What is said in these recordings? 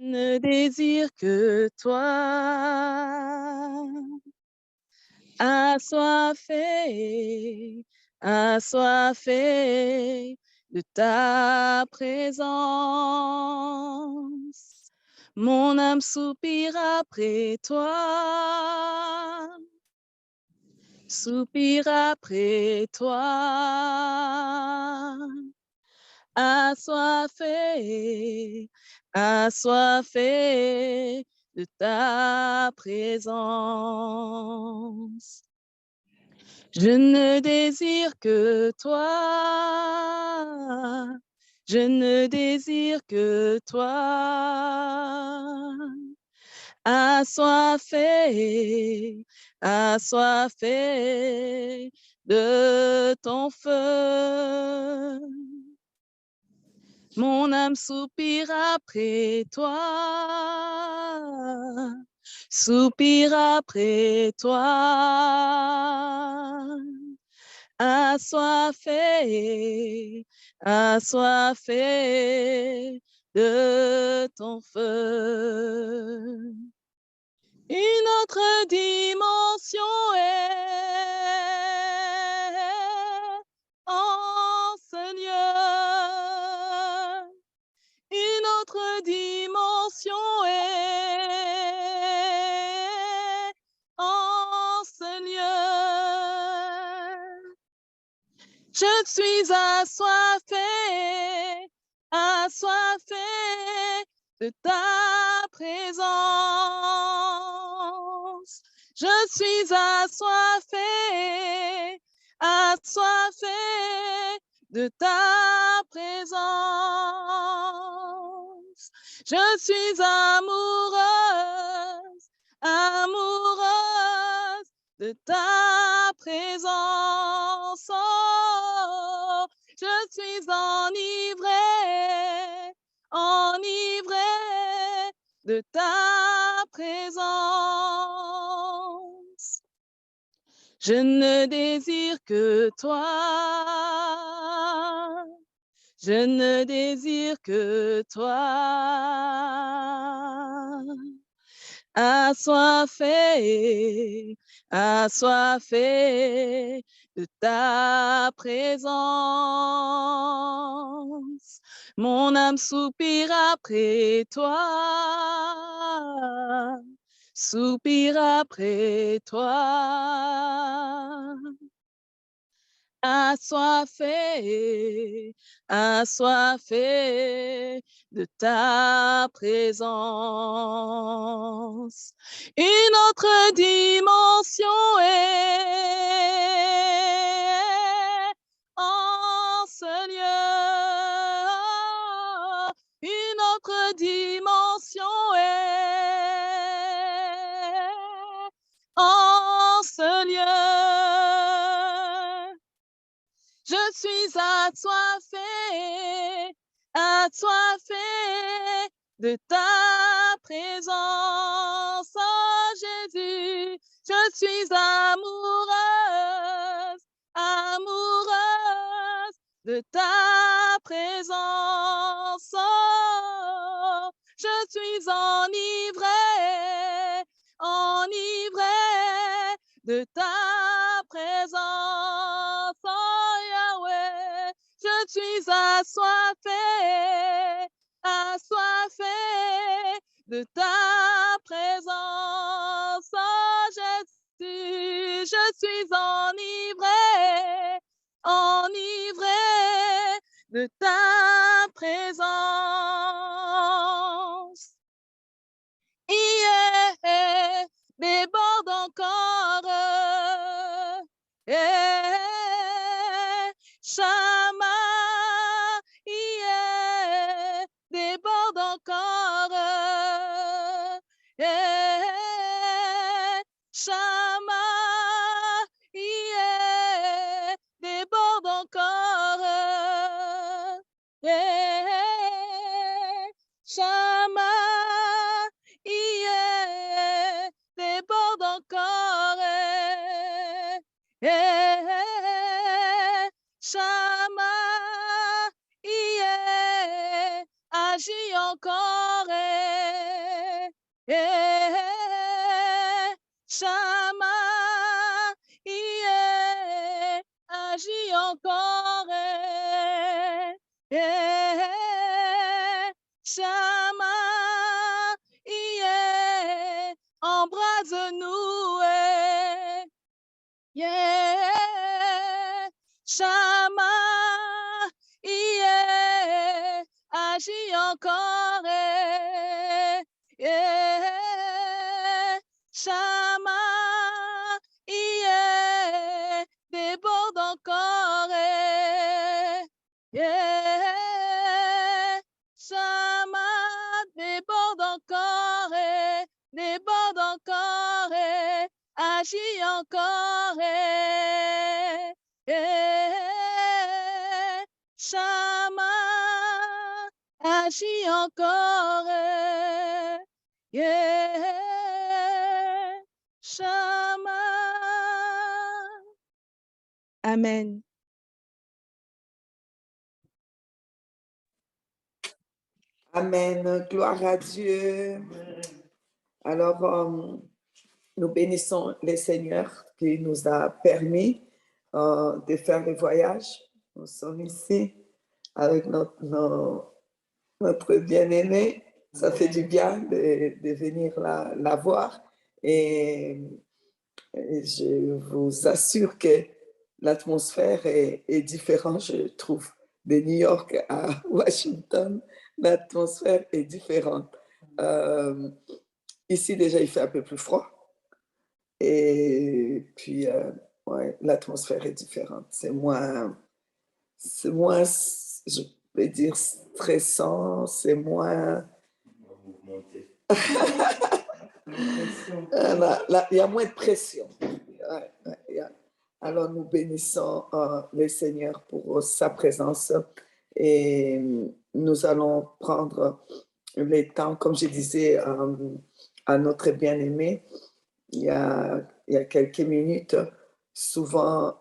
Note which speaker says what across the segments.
Speaker 1: ne désire que toi. Assoiffé, assoiffé de ta présence. Mon âme soupire après toi, soupire après toi. Assoiffé, assoiffé de ta présence. Je ne désire que toi, je ne désire que toi. Assoiffé, assoiffé de ton feu. Mon âme soupire après toi, soupire après toi. Assoiffé, assoiffé de ton feu. Une autre dimension est en ce lieu. Une autre dimension est en ce lieu. Je suis assoiffé, assoiffé de ta présence. Je suis assoiffé, assoiffé de ta présence. Je suis amoureuse, amoureuse de ta présence. Oh, je suis enivrée, enivrée de ta présence. Je ne désire que toi, je ne désire que toi. Assoiffé, assoiffé de ta présence. Mon âme soupire après toi, soupire après toi. Assoiffé, assoiffé de ta présence. Une autre dimension est en ce lieu. Une autre dimension est en ce lieu. Je suis assoiffé, assoiffé de ta présence, oh Jésus. Je suis amoureuse, amoureuse de ta présence. Oh, je suis enivrée, enivrée de ta présence, oh Yahweh. Je suis assoiffé, assoiffé de ta présence, oh Jésus. Je suis enivré, enivré de ta présence. Yeah, déborde encore. Yeah, Shama, yeah, déborde encore. Yeah, Shama, yeah, déborde encore. Yeah, Shama, yeah, déborde encore. Shama, yeah, agis encore, Shama, agis encore, Shama, embrase-nous, Shama, agis encore, Shama, déborde encore, Shama, déborde encore, déborde encore, agis encore, Shama, agis encore, Shama. Amen.
Speaker 2: Amen. Gloire à Dieu. Alors, nous bénissons le Seigneur qui nous a permis de faire le voyage. Nous sommes ici avec notre bien-aimé. Ça fait du bien de venir la voir. Et je vous assure que l'atmosphère est différente, je trouve. De New York à Washington, l'atmosphère est différente. Ici, déjà, il fait un peu plus froid. Et puis, ouais, l'atmosphère est différente. C'est moins, je peux dire, stressant, c'est moins... Il y a moins de pression. Alors, nous bénissons le Seigneur pour sa présence et nous allons prendre le temps, comme je disais à notre bien-aimé, il y a quelques minutes, souvent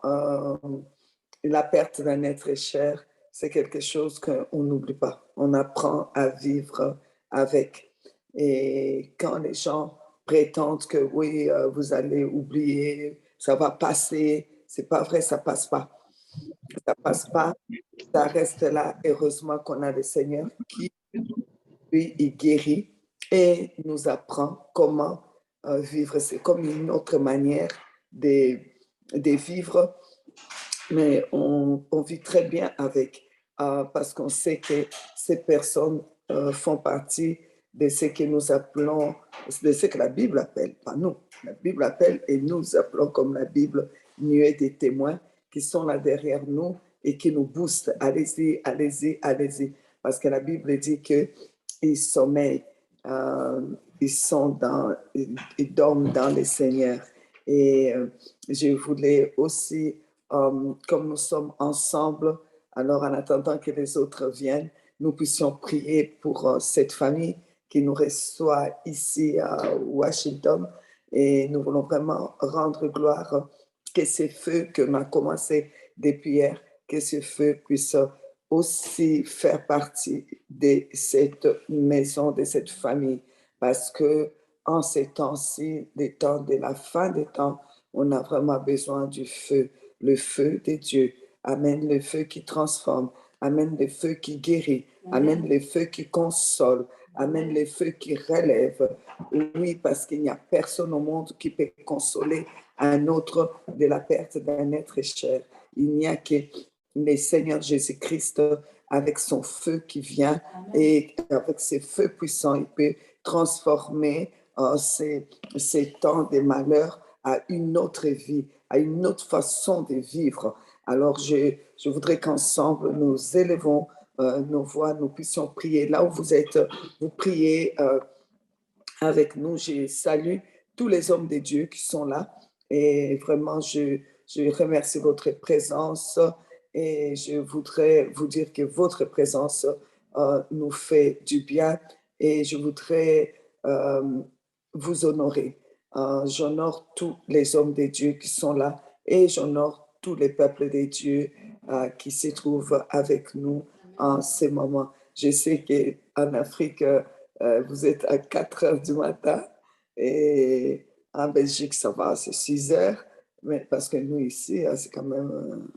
Speaker 2: la perte d'un être cher, c'est quelque chose qu'on n'oublie pas. On apprend à vivre avec. Et quand les gens prétendent que oui, vous allez oublier, ça va passer, c'est pas vrai, ça passe pas. Ça passe pas, ça reste là. Heureusement qu'on a le Seigneur qui, lui, il guérit et nous apprend comment vivre. C'est comme une autre manière de vivre, mais on vit très bien avec, parce qu'on sait que ces personnes font partie de ce que nous appelons, de ce que la Bible appelle, pas nous. La Bible appelle et nous appelons comme la Bible nuée des témoins qui sont là derrière nous et qui nous boostent. Allez-y, allez-y, allez-y. Parce que la Bible dit qu'ils sommeillent, ils dorment dans le Seigneur. Et je voulais aussi, comme nous sommes ensemble, alors en attendant que les autres viennent, nous puissions prier pour cette famille qui nous reçoit ici à Washington. Et nous voulons vraiment rendre gloire que ce feu qu'on a commencé depuis hier, que ce feu puisse aussi faire partie de cette maison, de cette famille. Parce que en ces temps-ci, des temps de la fin des temps, on a vraiment besoin du feu, le feu de Dieu. Amen, le feu qui transforme. Amen, le feu qui guérit. Amen, le feu qui console. Amen, le feu qui relève. Oui, parce qu'il n'y a personne au monde qui peut consoler un autre de la perte d'un être cher. Il n'y a que le Seigneur Jésus-Christ avec son feu qui vient et avec ses feux puissants, il peut transformer ces temps de malheur à une autre vie, à une autre façon de vivre. Alors, je voudrais qu'ensemble, nous élevons nos voix, nous puissions prier. Là où vous êtes, vous priez avec nous. Je salue tous les hommes de Dieu qui sont là. Et vraiment, je remercie votre présence et je voudrais vous dire que votre présence nous fait du bien et je voudrais vous honorer. J'honore tous les hommes de Dieu qui sont là et j'honore tous les peuples de Dieu qui se trouvent avec nous en ce moment. Je sais qu'en Afrique, vous êtes à 4 heures du matin et en Belgique, ça va, c'est 6 heures. Mais parce que nous, ici, c'est quand même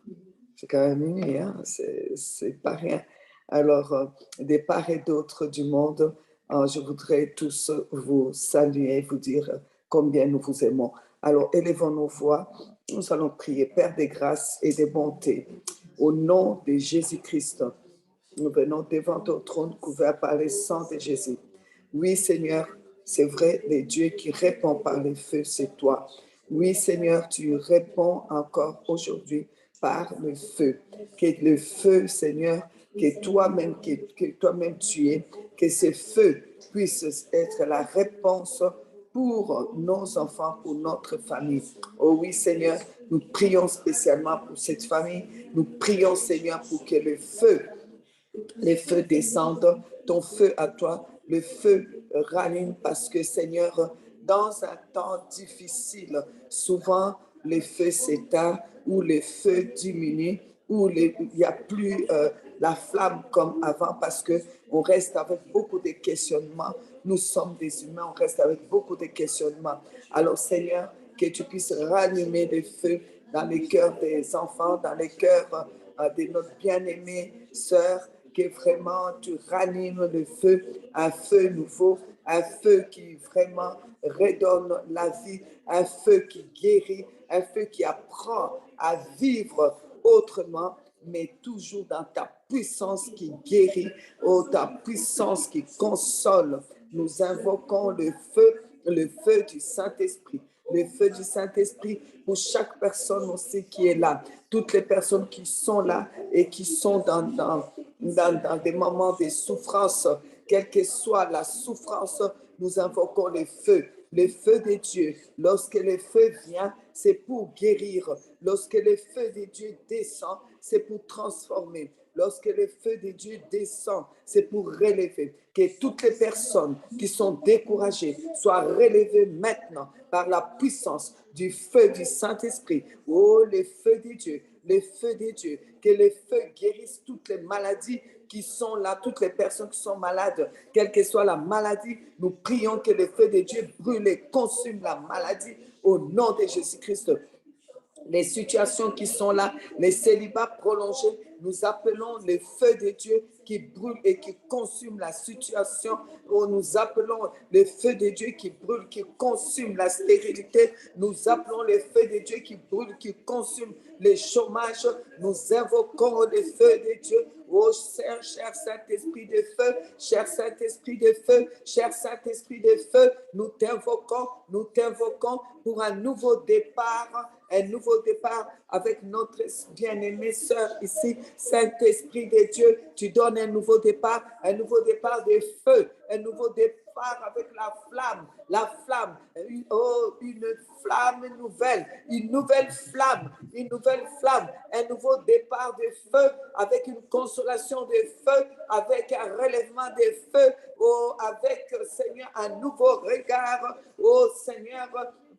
Speaker 2: une nuit, hein, c'est pas rien. Alors, des part et d'autre du monde, je voudrais tous vous saluer, vous dire combien nous vous aimons. Alors, élevons nos voix, nous allons prier, Père des grâces et des bontés, au nom de Jésus-Christ. Nous venons devant ton trône couvert par le sang de Jésus. Oui, Seigneur, c'est vrai, le Dieu qui répond par le feu, c'est toi. Oui, Seigneur, tu réponds encore aujourd'hui par le feu. Que le feu, Seigneur, que toi-même tu es, que ce feu puisse être la réponse pour nos enfants, pour notre famille. Oh oui, Seigneur, nous prions spécialement pour cette famille. Nous prions, Seigneur, pour que le feu descende, ton feu à toi, le feu rallume parce que, Seigneur, dans un temps difficile, souvent le feu s'éteint ou le feu diminue ou il n'y a plus la flamme comme avant parce qu'on reste avec beaucoup de questionnements. Nous sommes des humains, on reste avec beaucoup de questionnements. Alors, Seigneur, que tu puisses rallumer le feu dans les cœurs des enfants, dans les cœurs de notre bien-aimée sœur, que vraiment tu ranimes le feu, un feu nouveau, un feu qui vraiment redonne la vie, un feu qui guérit, un feu qui apprend à vivre autrement, mais toujours dans ta puissance qui guérit, oh, ta puissance qui console. Nous invoquons le feu du Saint-Esprit. Le feu du Saint-Esprit pour chaque personne aussi qui est là. Toutes les personnes qui sont là et qui sont dans des moments de souffrance, quelle que soit la souffrance, nous invoquons le feu de Dieu. Lorsque le feu vient, c'est pour guérir. Lorsque le feu de Dieu descend, c'est pour transformer. Lorsque le feu de Dieu descend, c'est pour relever. Que toutes les personnes qui sont découragées soient relevées maintenant par la puissance du feu du Saint-Esprit. Oh, le feu de Dieu, le feu de Dieu. Que le feu guérisse toutes les maladies qui sont là, toutes les personnes qui sont malades, quelle que soit la maladie, nous prions que le feu de Dieu brûle et consume la maladie au nom de Jésus-Christ. Les situations qui sont là, les célibats prolongés, nous appelons le feu de Dieu qui brûle et qui consume la situation. Oh, nous appelons le feu de Dieu qui brûle, qui consume la stérilité. Nous appelons le feu de Dieu qui brûle, qui consume le chômage. Nous invoquons le feu de Dieu. Oh, cher Saint-Esprit de feu, cher Saint-Esprit de feu, cher Saint-Esprit de feu, nous t'invoquons pour un nouveau départ avec notre bien-aimée sœur ici. Saint-Esprit de Dieu, tu donnes un nouveau départ de feu, un nouveau départ avec la flamme, une flamme nouvelle, une nouvelle flamme, un nouveau départ de feu avec une consolation de feu, avec un relèvement de feu, oh, avec, Seigneur, un nouveau regard, oh Seigneur,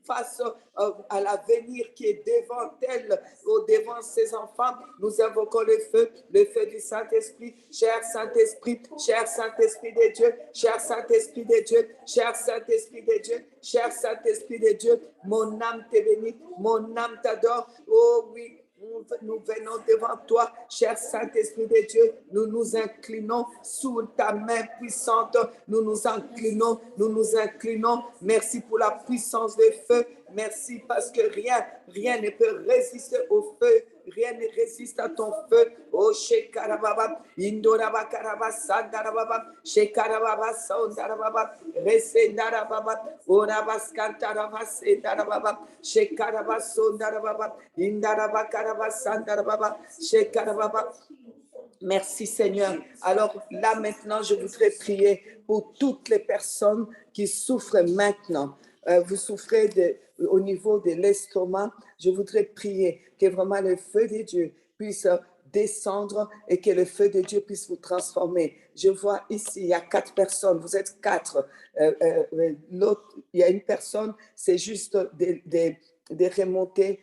Speaker 2: face à l'avenir qui est devant elle, devant ses enfants. Nous invoquons le feu du Saint-Esprit, cher Saint-Esprit de Dieu, cher Saint-Esprit de Dieu, cher Saint-Esprit de Dieu, cher Saint-Esprit de Dieu. Mon âme te bénit, mon âme t'adore. Oh oui, nous venons devant toi, cher Saint-Esprit de Dieu. Nous nous inclinons sous ta main puissante. Nous nous inclinons. Merci pour la puissance des feux. Merci parce que rien ne peut résister au feu. Rien ne résiste à ton feu. Oh, Shekarababa, Indoraba Karaba, Sandarababa, Shekarababa, Sandarababa, Resendarababa, Orabaskantaraba, Sendarababa, Shekaraba, Sondarababa, Indaraba Karaba, Sandarababa, Shekarababa. Merci Seigneur. Alors là maintenant, je voudrais prier pour toutes les personnes qui souffrent maintenant. Vous souffrez au niveau de l'estomac. Je voudrais prier que vraiment le feu de Dieu puisse descendre et que le feu de Dieu puisse vous transformer. Je vois ici, il y a 4 personnes, vous êtes 4. L'autre, il y a une personne, c'est juste des remontées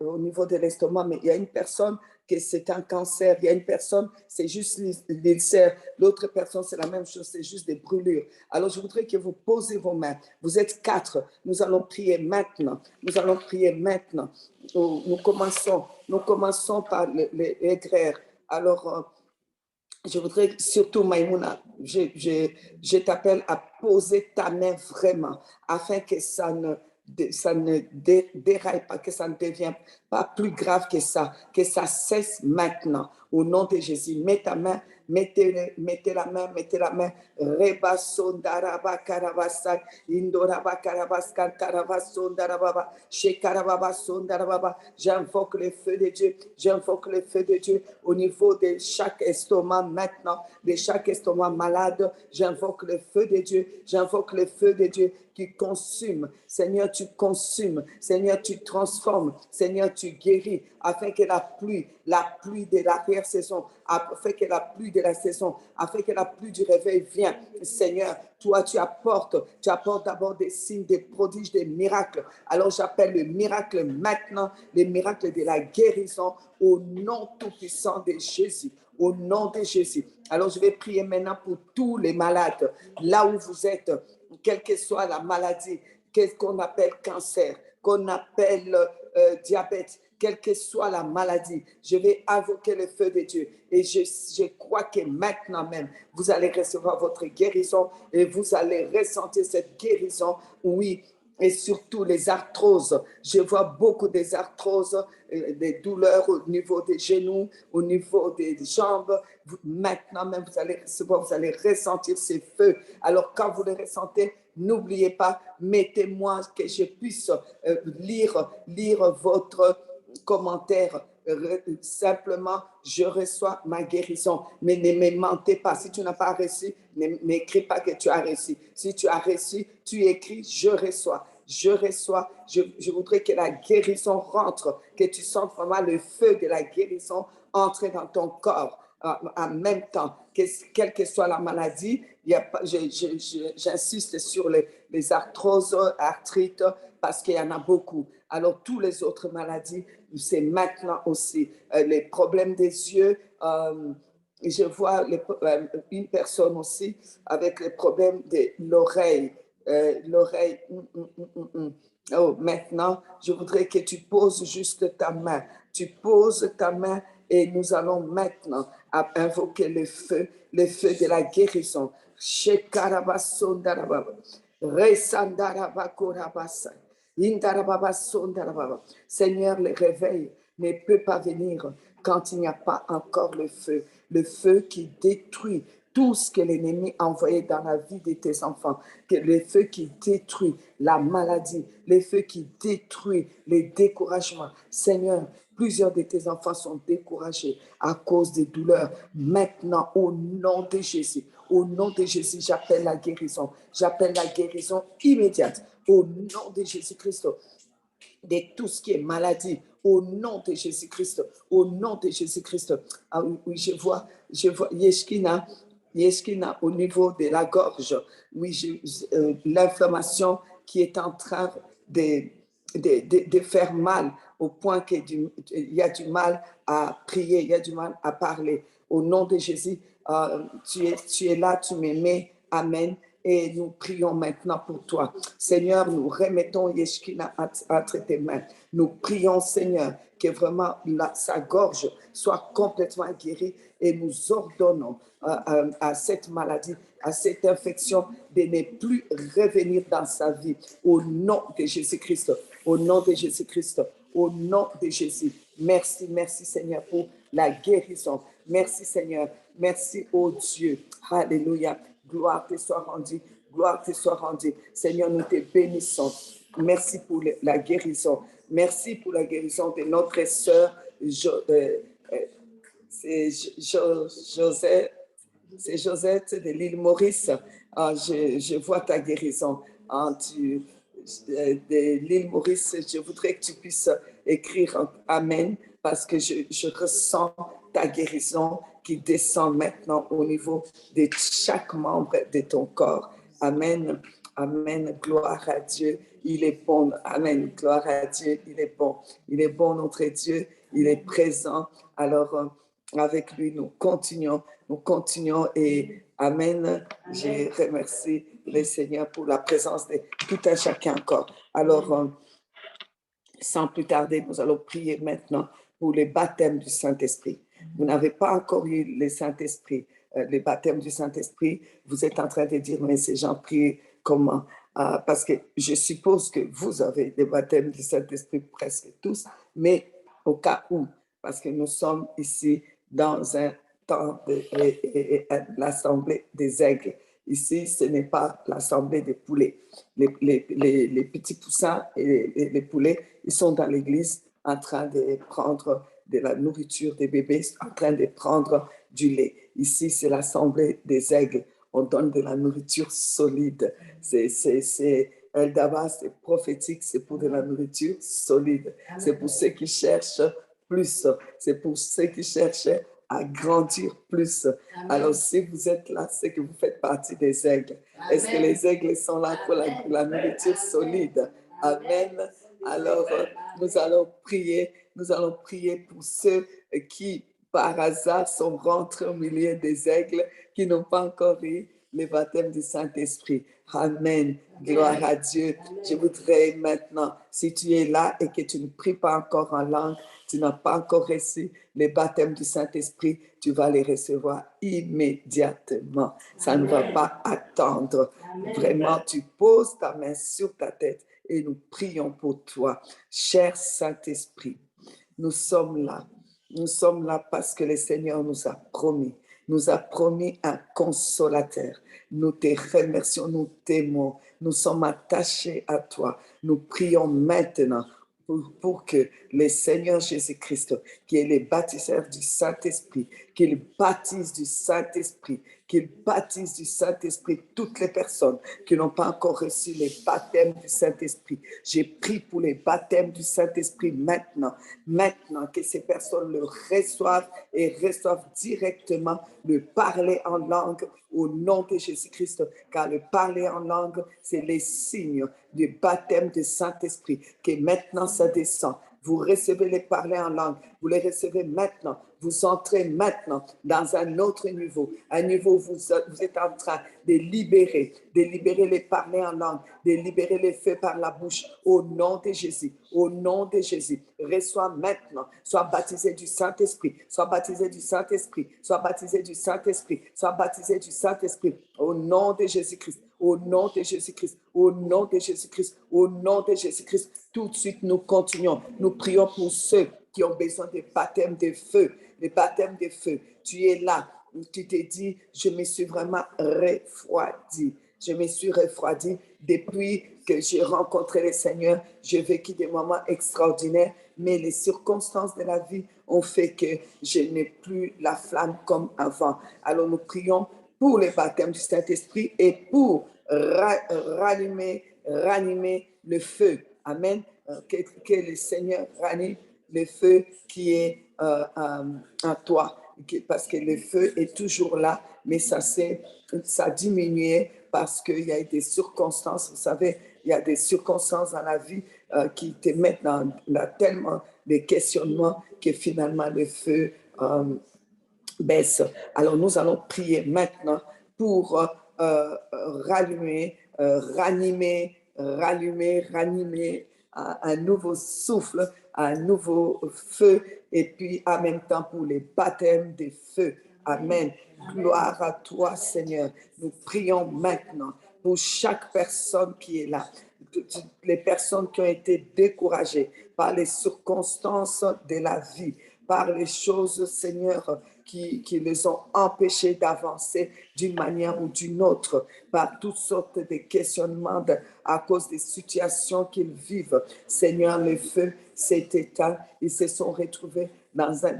Speaker 2: au niveau de l'estomac, mais il y a une personne que c'est un cancer, il y a une personne, c'est juste l'ulcère, l'autre personne, c'est la même chose, c'est juste des brûlures. Alors, je voudrais que vous posez vos mains. Vous êtes 4, nous allons prier maintenant. Nous allons prier maintenant. Nous commençons par les grairs. Alors, je voudrais surtout, Maïmouna, je t'appelle à poser ta main vraiment, afin que ça ne déraille pas, que ça ne devienne pas plus grave que ça cesse maintenant. Au nom de Jésus, mets ta main, mettez la main. Reba sondaraba karabasa, indoraba karabaskan karabasondarababa, shekarababa sondarababa. J'invoque le feu de Dieu, j'invoque le feu de Dieu au niveau de chaque estomac maintenant, de chaque estomac malade. J'invoque le feu de Dieu, j'invoque le feu de Dieu qui consume. Seigneur, tu consumes. Seigneur, tu transformes. Seigneur, tu guéris afin que la pluie de l'arrière-saison, afin que la pluie de la saison, afin que la pluie du réveil vienne. Seigneur, toi, tu apportes d'abord des signes, des prodiges, des miracles. Alors, j'appelle le miracle maintenant, le miracle de la guérison au nom tout-puissant de Jésus. Au nom de Jésus. Alors, je vais prier maintenant pour tous les malades, là où vous êtes, quelle que soit la maladie, qu'est-ce qu'on appelle cancer, qu'on appelle diabète, quelle que soit la maladie, je vais invoquer le feu de Dieu. Et je crois que maintenant même, vous allez recevoir votre guérison et vous allez ressentir cette guérison, oui. Et surtout les arthroses. Je vois beaucoup des arthroses, des douleurs au niveau des genoux, au niveau des jambes. Maintenant même, vous allez recevoir, vous allez ressentir ces feux. Alors, quand vous les ressentez, n'oubliez pas, mettez-moi que je puisse lire votre commentaire. Simplement, je reçois ma guérison. Mais ne me mentez pas. Si tu n'as pas reçu, n'écris pas que tu as reçu. Si tu as reçu, tu écris, je reçois. Je reçois, je voudrais que la guérison rentre, que tu sentes vraiment le feu de la guérison entrer dans ton corps en même temps, quelle que soit la maladie. J'insiste sur les arthroses, arthrites, parce qu'il y en a beaucoup. Alors, toutes les autres maladies, c'est maintenant aussi. Les problèmes des yeux, je vois une personne aussi avec les problèmes de l'oreille. L'oreille. Oh, maintenant, je voudrais que tu poses juste ta main. Tu poses ta main et nous allons maintenant invoquer le feu de la guérison. Seigneur, le réveil ne peut pas venir quand il n'y a pas encore le feu qui détruit tout ce que l'ennemi a envoyé dans la vie de tes enfants, que le feu qui détruit la maladie, le feu qui détruit les découragements. Seigneur, plusieurs de tes enfants sont découragés à cause des douleurs. Maintenant, au nom de Jésus, j'appelle la guérison. J'appelle la guérison immédiate. Au nom de Jésus-Christ, de tout ce qui est maladie, au nom de Jésus-Christ, au nom de Jésus-Christ. Ah oui, je vois Yeshkina au niveau de la gorge. Oui, l'inflammation qui est en train de faire mal au point qu'il y a du mal à prier, il y a du mal à parler. Au nom de Jésus, tu es là, tu m'aimais. Amen. Et nous prions maintenant pour toi. Seigneur, nous remettons Yeshkina entre tes mains. Nous prions, Seigneur, que vraiment sa gorge soit complètement guérie et nous ordonnons à cette maladie, à cette infection de ne plus revenir dans sa vie. Au nom de Jésus-Christ, au nom de Jésus-Christ, au nom de Jésus. Merci, merci Seigneur pour la guérison. Merci Seigneur. Merci, oh Dieu. Alléluia. Gloire te soit rendue, gloire te soit rendue. Seigneur, nous te bénissons. Merci pour la guérison. Merci pour la guérison de notre sœur Josette de l'île Maurice. Je vois ta guérison. De l'île Maurice, je voudrais que tu puisses écrire Amen parce que je ressens ta guérison qui descend maintenant au niveau de chaque membre de ton corps. Amen. Amen. Gloire à Dieu. Il est bon. Amen. Gloire à Dieu. Il est bon. Il est bon, notre Dieu. Il est présent. Alors, avec lui, nous continuons. Nous continuons et Amen. Je remercie le Seigneur pour la présence de tout un chacun encore. Alors, sans plus tarder, nous allons prier maintenant pour les baptêmes du Saint-Esprit. Vous n'avez pas encore eu le Saint-Esprit, les baptêmes du Saint-Esprit. Vous êtes en train de dire, mais ces gens prient comment? Parce que je suppose que vous avez des baptêmes du Saint-Esprit presque tous, mais au cas où, parce que nous sommes ici dans un temps de l'Assemblée des aigles. Ici, ce n'est pas l'Assemblée des poulets. Les petits poussins et les poulets, ils sont dans l'église en train de prendre de la nourriture des bébés, en train de prendre du lait. Ici, c'est l'Assemblée des aigles. On donne de la nourriture solide. Eldava, c'est prophétique, c'est pour de la nourriture solide. C'est pour ceux qui cherchent plus. C'est pour ceux qui cherchent à grandir plus. Amen. Alors, si vous êtes là, c'est que vous faites partie des aigles. Est-ce que les aigles sont là pour la nourriture solide? Amen. Alors, nous allons prier. Nous allons prier pour ceux qui, par hasard, sont rentrés au milieu des aigles, qui n'ont pas encore eu le baptême du Saint-Esprit. Amen. Gloire à Dieu. Je voudrais maintenant, si tu es là et que tu ne pries pas encore en langue, tu n'as pas encore reçu les baptêmes du Saint-Esprit, tu vas les recevoir immédiatement. Ça ne va pas attendre. Vraiment, tu poses ta main sur ta tête et nous prions pour toi. Cher Saint-Esprit, nous sommes là. Nous sommes là parce que le Seigneur nous a promis un consolateur. Nous te remercions, nous t'aimons, nous sommes attachés à toi. Nous prions maintenant pour que le Seigneur Jésus-Christ, qui est le baptiseur du Saint-Esprit, qu'il baptise du Saint-Esprit, qu'il baptise du Saint-Esprit toutes les personnes qui n'ont pas encore reçu les baptêmes du Saint-Esprit. J'ai prié pour les baptêmes du Saint-Esprit maintenant que ces personnes le reçoivent et reçoivent directement le parler en langue au nom de Jésus-Christ, car le parler en langue, c'est les signes du baptême du Saint-Esprit, que maintenant ça descend. Vous recevez les parler en langue, vous les recevez maintenant, vous entrez maintenant dans un autre niveau, un niveau où vous êtes en train de libérer les parler en langue, de libérer les feux par la bouche, au nom de Jésus, au nom de Jésus. Reçois maintenant, sois baptisé du Saint-Esprit, sois baptisé du Saint-Esprit, sois baptisé du Saint-Esprit, sois baptisé du Saint-Esprit, au nom de Jésus-Christ. Au nom de Jésus-Christ, au nom de Jésus-Christ, au nom de Jésus-Christ. Tout de suite, nous continuons. Nous prions pour ceux qui ont besoin de baptême de feu. Les baptêmes de feu. Tu es là. Tu t'es dit, je me suis vraiment refroidi. Je me suis refroidi depuis que j'ai rencontré le Seigneur. J'ai vécu des moments extraordinaires, mais les circonstances de la vie ont fait que je n'ai plus la flamme comme avant. Alors nous prions pour les baptêmes du Saint-Esprit et pour ranimer le feu. Amen. Que le Seigneur ranime le feu qui est en toi. Parce que le feu est toujours là, mais ça a diminué parce qu'il y a des circonstances. Vous savez, il y a des circonstances dans la vie qui te mettent dans tellement de questionnements que finalement le feu baisse. Alors nous allons prier maintenant pour ranimer un nouveau souffle, un nouveau feu, et puis en même temps pour les baptêmes des feux. Amen. Gloire à toi, Seigneur. Nous prions maintenant pour chaque personne qui est là, les personnes qui ont été découragées par les circonstances de la vie, par les choses, Seigneur, qui les ont empêchés d'avancer d'une manière ou d'une autre, par toutes sortes de questionnements à cause des situations qu'ils vivent. Seigneur, le feu s'est éteint, ils se sont retrouvés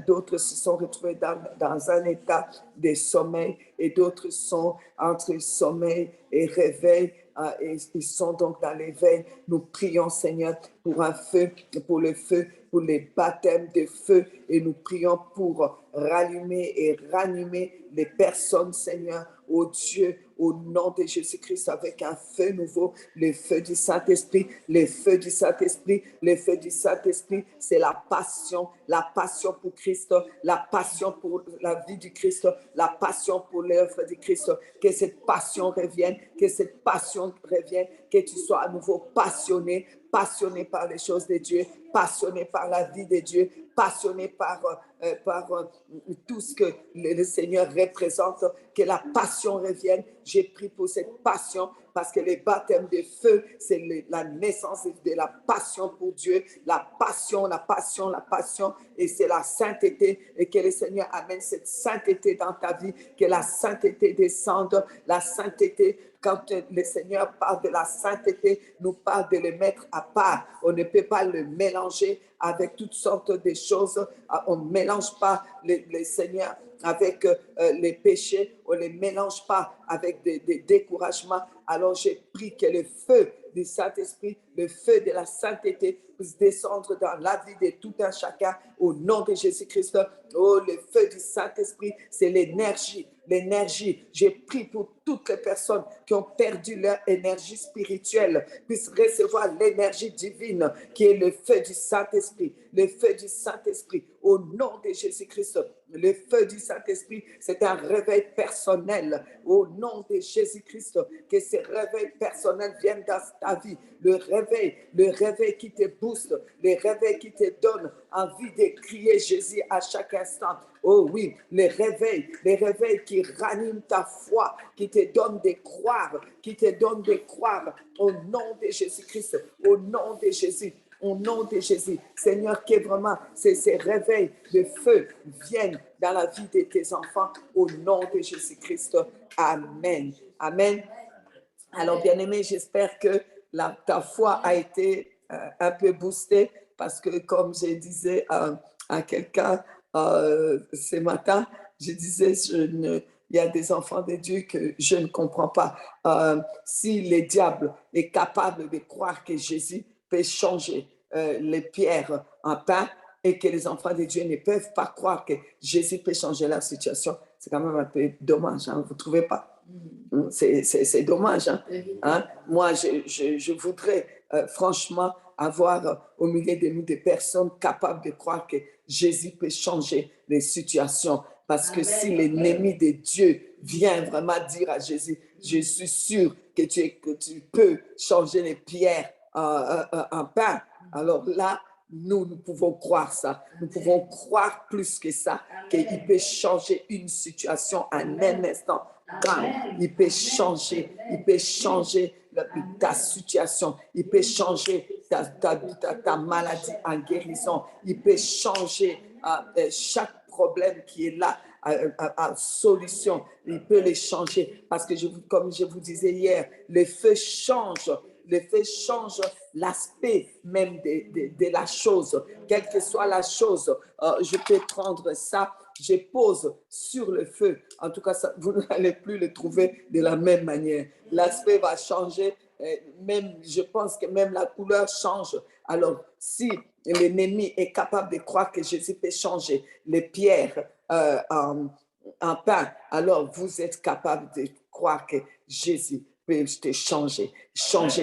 Speaker 2: d'autres se sont retrouvés dans un état de sommeil et d'autres sont entre sommeil et réveil. Et ils sont donc dans l'éveil. Nous prions, Seigneur, pour un feu, pour le feu, pour les baptêmes de feu. Et nous prions pour rallumer et ranimer les personnes, Seigneur, ô Dieu, au nom de Jésus-Christ, avec un feu nouveau, le feu du Saint-Esprit, le feu du Saint-Esprit, le feu du Saint-Esprit, c'est la passion pour Christ, la passion pour la vie du Christ, la passion pour l'œuvre du Christ. Que cette passion revienne, que tu sois à nouveau passionné par les choses de Dieu, passionné par la vie de Dieu, passionné par tout ce que le Seigneur représente, que la passion revienne. J'ai prié pour cette passion parce que les baptêmes de feu, c'est la naissance de la passion pour Dieu, la passion, et c'est la sainteté, et que le Seigneur amène cette sainteté dans ta vie, que la sainteté descende, la sainteté. Quand le Seigneur parle de la sainteté, nous parle de le mettre à part. On ne peut pas le mélanger avec toutes sortes de choses. On ne mélange pas le Seigneur avec les péchés. On ne les mélange pas avec des découragements. Alors j'ai pris que le feu du Saint-Esprit, le feu de la sainteté puisse descendre dans la vie de tout un chacun au nom de Jésus-Christ. Oh, le feu du Saint-Esprit, c'est l'énergie. J'ai prié pour toutes les personnes qui ont perdu leur énergie spirituelle, puissent recevoir l'énergie divine qui est le feu du Saint-Esprit. Le feu du Saint-Esprit, au nom de Jésus-Christ. Le feu du Saint-Esprit, c'est un réveil personnel. Au nom de Jésus-Christ, que ce réveil personnel vienne dans ta vie. Le réveil qui te booste, le réveil qui te donne envie de crier Jésus à chaque instant. Oh oui, les réveils qui raniment ta foi, qui te donnent de croire, au nom de Jésus-Christ, au nom de Jésus. Au nom de Jésus, Seigneur, que vraiment ces réveils de feu viennent dans la vie de tes enfants, au nom de Jésus-Christ. Amen. Amen. Alors, bien-aimé, j'espère que ta foi a été un peu boostée parce que, comme je disais à quelqu'un ce matin, je disais, il y a des enfants de Dieu que je ne comprends pas. Si le diable est capable de croire que Jésus peut changer les pierres en pain et que les enfants de Dieu ne peuvent pas croire que Jésus peut changer leur situation, c'est quand même un peu dommage, hein, vous ne trouvez pas? C'est dommage. Hein? Moi, je voudrais franchement avoir au milieu de nous des personnes capables de croire que Jésus peut changer les situations. Parce que si l'ennemi de Dieu vient vraiment dire à Jésus, je suis sûr que tu peux changer les pierres en pain, alors là, nous pouvons croire ça. Nous pouvons croire plus que ça, qu'il peut changer une situation en un instant. Il peut changer ta situation, il peut changer ta maladie en guérison, il peut changer chaque problème qui est là en solution, il peut les changer parce que comme je vous disais hier, le feu change l'aspect même de la chose, quelle que soit la chose. Je peux prendre ça, je pose sur le feu. En tout cas, vous n'allez plus le trouver de la même manière. L'aspect va changer, même, je pense que même la couleur change. Alors, si l'ennemi est capable de croire que Jésus peut changer les pierres en pain, alors vous êtes capable de croire que Jésus peut te changer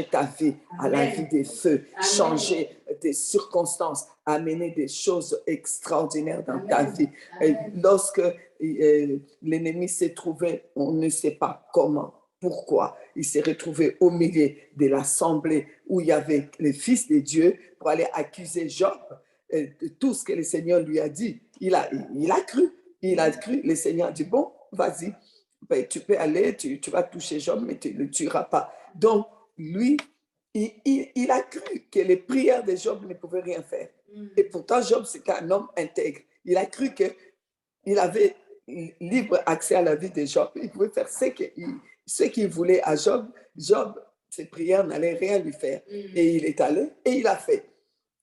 Speaker 2: ta vie à la vie des feux, changer des circonstances, amener des choses extraordinaires dans ta vie. Et lorsque l'ennemi s'est trouvé, on ne sait pas comment, pourquoi, il s'est retrouvé au milieu de l'assemblée où il y avait les fils de Dieu pour aller accuser Job de tout ce que le Seigneur lui a dit. Il a cru, le Seigneur a dit, bon, vas-y, ben, tu peux aller, tu vas toucher Job, mais tu ne le tueras pas. Donc, lui, il a cru que les prières de Job ne pouvaient rien faire. Et pourtant, Job, c'était un homme intègre. Il a cru qu'il avait libre accès à la vie de Job. Il pouvait faire ce qu'il voulait à Job. Job, ses prières n'allaient rien lui faire. Et il est allé et il a fait.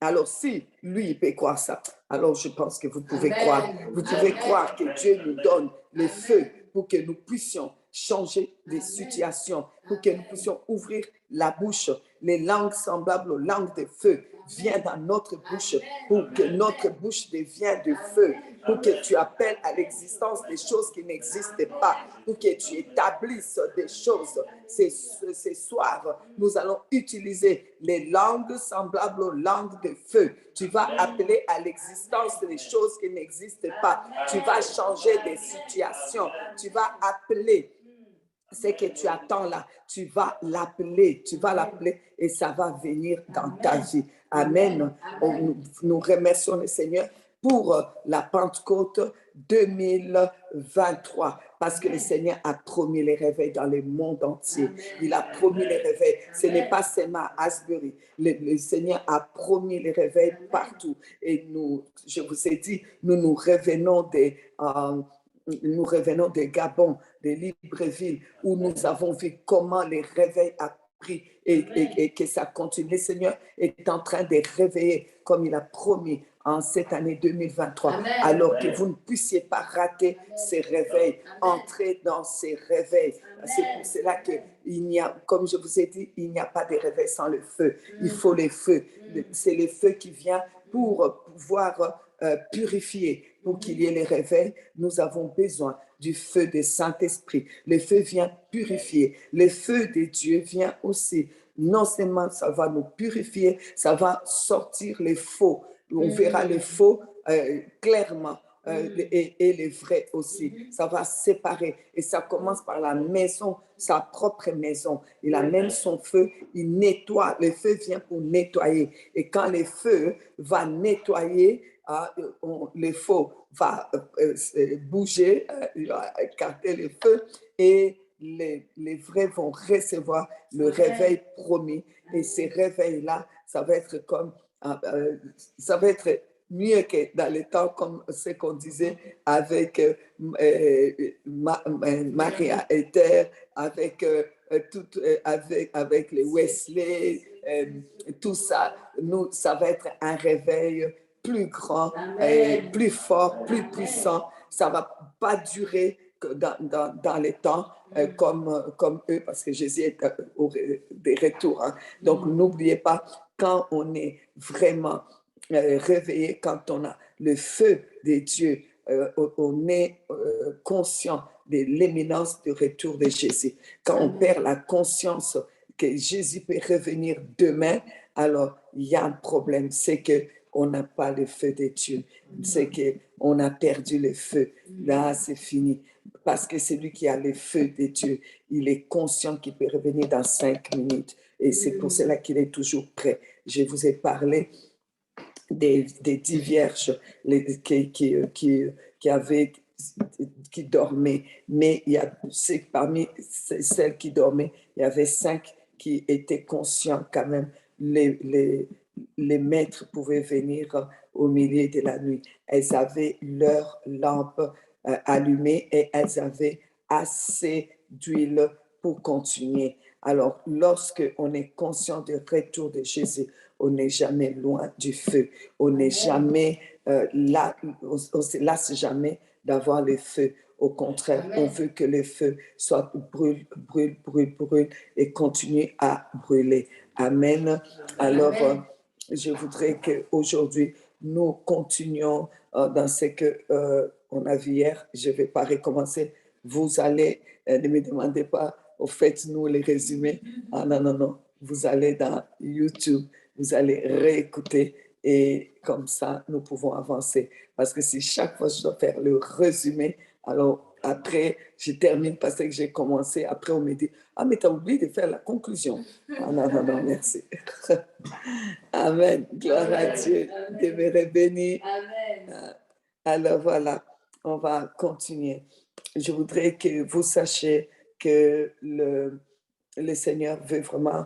Speaker 2: Alors, si lui, il peut croire ça, alors je pense que vous pouvez croire. Vous pouvez croire que Dieu nous donne le feu pour que nous puissions changer les situations, pour que nous puissions ouvrir la bouche. Les langues semblables aux langues de feu viens dans notre bouche, pour que notre bouche devienne de feu, pour que tu appelles à l'existence des choses qui n'existent pas, pour que tu établisses des choses. Ce soir, nous allons utiliser les langues semblables aux langues de feu. Tu vas appeler à l'existence des choses qui n'existent pas. Tu vas changer des situations. Tu vas appeler ce que tu attends là. Tu vas l'appeler et ça va venir dans ta vie. Amen. Nous remercions le Seigneur pour la Pentecôte 2023, parce que le Seigneur a promis les réveils dans le monde entier. Il a promis les réveils. Ce n'est pas seulement à Asbury. Le Seigneur a promis les réveils partout. Et nous, je vous ai dit, nous revenons de Gabon, de Libreville, où nous avons vu comment les réveils a pris et que ça continue. Le Seigneur est en train de réveiller comme il a promis en cette année 2023. Amen. Alors que vous ne puissiez pas rater ces réveils, entrer dans ces réveils. C'est pour cela que comme je vous ai dit, il n'y a pas de réveil sans le feu. Il faut le feu. C'est le feu qui vient pour pouvoir purifier. Pour qu'il y ait les réveils, nous avons besoin du feu du Saint-Esprit. Le feu vient purifier. Le feu de Dieu vient aussi. Non seulement ça va nous purifier, ça va sortir les faux. On verra les faux clairement. Et les vrais aussi. Ça va séparer. Et ça commence par la maison, sa propre maison. Il amène son feu, il nettoie. Le feu vient pour nettoyer. Et quand le feu va nettoyer, le faux va bouger, il va écarter le feu et les vrais vont recevoir le réveil promis. Et ces réveils-là, ça va être comme, ça va être mieux que dans les temps comme ce qu'on disait avec Maria Ether, avec les Wesley, tout ça. Nous, ça va être un réveil plus grand, plus fort, plus puissant. Ça ne va pas durer dans les temps comme eux, parce que Jésus est des retours. Hein. Donc, n'oubliez pas, quand on est vraiment réveillé, quand on a le feu de Dieu, on est conscient de l'imminence du retour de Jésus. Quand on perd la conscience que Jésus peut revenir demain, alors il y a un problème, c'est qu'on n'a pas le feu de Dieu, c'est qu'on a perdu le feu. Là, c'est fini. Parce que celui qui a le feu de Dieu, il est conscient qu'il peut revenir dans 5 minutes. Et c'est pour cela qu'il est toujours prêt. Je vous ai parlé des 10 vierges qui dormaient, mais parmi celles qui dormaient, il y avait 5 qui étaient conscients quand même. Les maîtres pouvaient venir au milieu de la nuit. Elles avaient leur lampe allumée et elles avaient assez d'huile pour continuer. Alors, lorsque on est conscient du retour de Jésus, on n'est jamais loin du feu. On n'est jamais là, on ne se lasse jamais d'avoir le feu. Au contraire, on veut que le feu soit brûle et continue à brûler. Amen. Alors, je voudrais qu'aujourd'hui, nous continuions dans ce qu'on a vu hier. Je ne vais pas recommencer. Vous allez, ne me demandez pas, faites-nous les résumés. Ah non. Vous allez dans YouTube, vous allez réécouter et comme ça, nous pouvons avancer. Parce que si chaque fois je dois faire le résumé, alors après, je termine parce que j'ai commencé. Après, on me dit, ah, mais tu as oublié de faire la conclusion. Ah non, merci. Amen. Gloire à Dieu. Demeurez bénis. Amen. Alors voilà, on va continuer. Je voudrais que vous sachiez que le Seigneur veut vraiment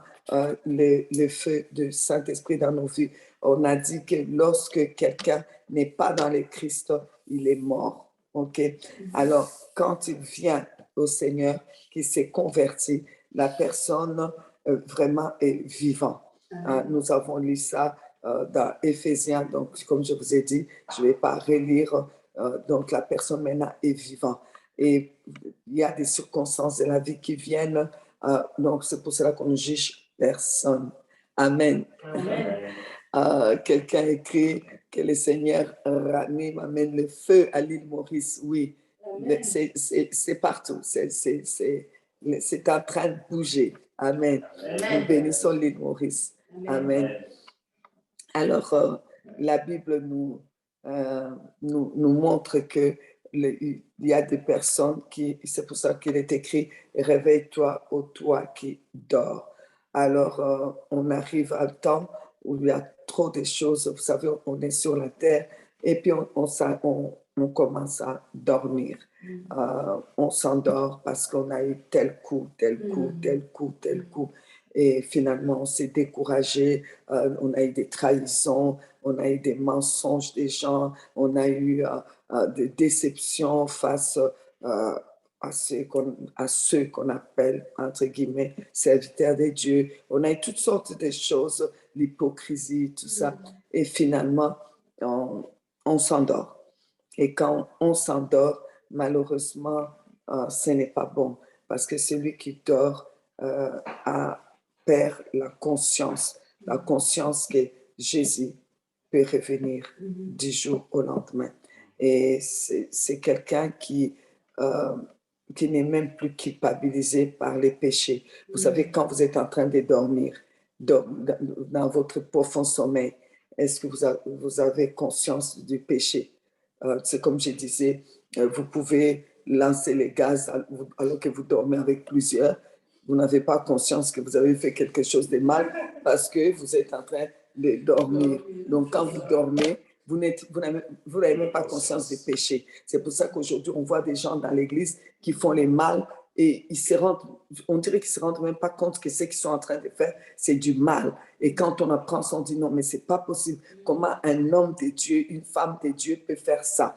Speaker 2: le feu du Saint-Esprit dans nos vies. On a dit que lorsque quelqu'un n'est pas dans le Christ, il est mort. OK? Alors, quand il vient au Seigneur, qui s'est converti, la personne vraiment est vivante. Nous avons lu ça dans Éphésiens. Donc, comme je vous ai dit, je ne vais pas relire. Donc, la personne maintenant est vivante. Et il y a des circonstances de la vie qui viennent. Donc, c'est pour cela qu'on ne juge personne. Amen. Quelqu'un écrit que le Seigneur ranime, amène le feu à l'île Maurice. Oui, c'est partout. C'est en train de bouger. Amen. Nous bénissons l'île Maurice. Amen. Alors, la Bible nous montre que il y a des personnes c'est pour ça qu'il est écrit « Réveille-toi, ô toi qui dors ». Alors, on arrive à un temps où il y a trop de choses. Vous savez, on est sur la terre et puis on commence à dormir. On s'endort parce qu'on a eu tel coup, tel coup, tel coup, tel coup. Et finalement, on s'est découragé, on a eu des trahisons, on a eu des mensonges des gens, on a eu des déceptions face à ceux qu'on appelle, entre guillemets, serviteurs de Dieu. On a eu toutes sortes de choses, l'hypocrisie, tout ça. Et finalement, on s'endort. Et quand on s'endort, malheureusement, ce n'est pas bon parce que celui qui dort perd la conscience que Jésus peut revenir du jour au lendemain. Et c'est quelqu'un qui n'est même plus culpabilisé par les péchés. Vous savez, quand vous êtes en train de dormir, dans votre profond sommeil, est-ce que vous avez conscience du péché? C'est comme je disais, vous pouvez lancer les gaz alors que vous dormez avec plusieurs. Vous n'avez pas conscience que vous avez fait quelque chose de mal parce que vous êtes en train de dormir. Donc, quand vous dormez, vous n'avez même pas conscience du péché. C'est pour ça qu'aujourd'hui, on voit des gens dans l'église qui font les mal et on dirait qu'ils ne se rendent même pas compte que ce qu'ils sont en train de faire, c'est du mal. Et quand on apprend ça, on dit non, mais ce n'est pas possible. Comment un homme de Dieu, une femme de Dieu peut faire ça?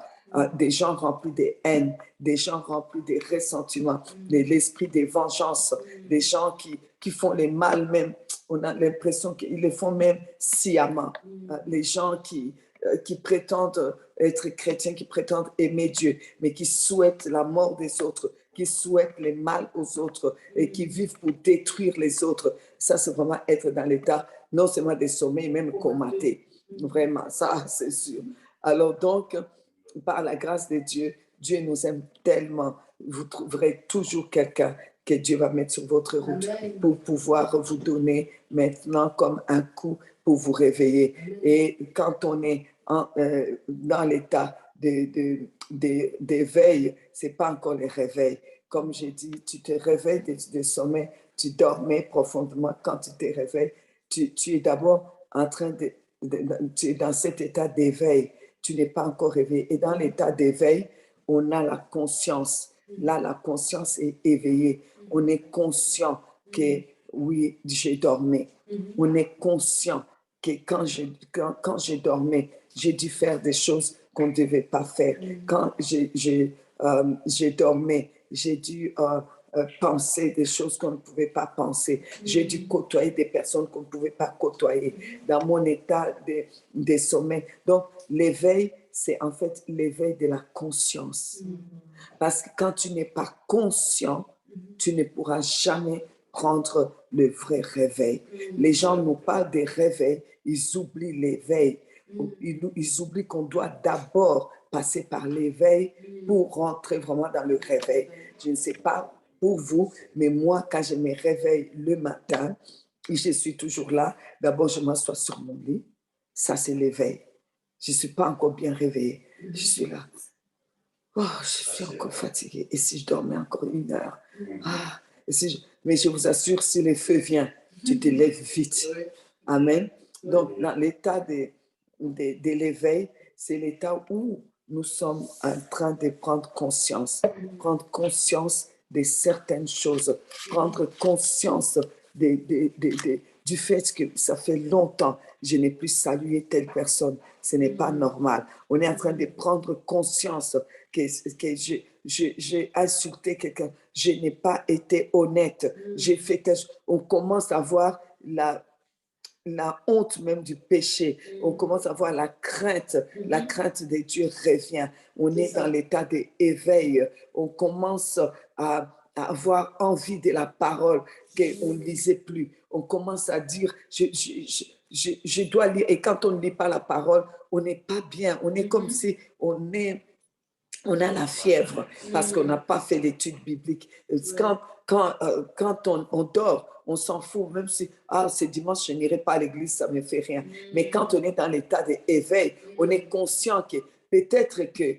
Speaker 2: Des gens remplis de haine, des gens remplis de ressentiments, de l'esprit de vengeance, des gens qui font les mal même. On a l'impression qu'ils le font même sciemment. Les gens qui prétendent être chrétiens, qui prétendent aimer Dieu, mais qui souhaitent la mort des autres, qui souhaitent le mal aux autres et qui vivent pour détruire les autres. Ça, c'est vraiment être dans l'état, non seulement de sommeil, même comaté. Vraiment, ça, c'est sûr. Alors donc, par la grâce de Dieu, Dieu nous aime tellement. Vous trouverez toujours quelqu'un que Dieu va mettre sur votre route pour pouvoir vous donner maintenant comme un coup pour vous réveiller. Et quand on est dans l'état d'éveil, ce n'est pas encore le réveil. Comme j'ai dit, tu te réveilles de sommeil, tu dormais profondément. Quand tu te réveilles, tu es d'abord en train tu es dans cet état d'éveil. Tu n'es pas encore réveillé. Et dans l'état d'éveil, on a la conscience. Là, la conscience est éveillée. On est conscient que, oui, j'ai dormi. On est conscient que quand j'ai dormi, j'ai dû faire des choses qu'on ne devait pas faire. Quand j'ai dormi, j'ai dû penser des choses qu'on ne pouvait pas penser. J'ai dû côtoyer des personnes qu'on ne pouvait pas côtoyer dans mon état de sommeil. Donc, l'éveil, c'est en fait l'éveil de la conscience. Parce que quand tu n'es pas conscient, tu ne pourras jamais prendre le vrai réveil. Les gens nous parlent des réveils, ils oublient l'éveil. Ils oublient qu'on doit d'abord passer par l'éveil pour rentrer vraiment dans le réveil. Je ne sais pas pour vous, mais moi, quand je me réveille le matin, et je suis toujours là, d'abord je m'assois sur mon lit. Ça, c'est l'éveil. Je ne suis pas encore bien réveillée. Je suis là. Oh, je suis encore fatiguée. Et si je dormais encore 1 heure? Mais je vous assure, si le feu vient, tu te lèves vite. Amen. Donc, dans l'état de l'éveil, c'est l'état où nous sommes en train de prendre conscience de certaines choses, prendre conscience du fait que ça fait longtemps que je n'ai plus salué telle personne. Ce n'est pas normal. On est en train de prendre conscience que j'ai insulté quelqu'un. Je n'ai pas été honnête. On commence à voir la honte même du péché. On commence à voir la crainte de Dieu revient. On est dans l'état d'éveil. On commence à avoir envie de la parole qu'on ne lisait plus. On commence à dire, je dois lire. Et quand on ne lit pas la parole, on n'est pas bien. On est comme si on a la fièvre parce qu'on n'a pas fait d'études bibliques. Quand on dort, on s'en fout, même si c'est dimanche, je n'irai pas à l'église, ça ne me fait rien. Mais quand on est dans l'état d'éveil, on est conscient que peut-être que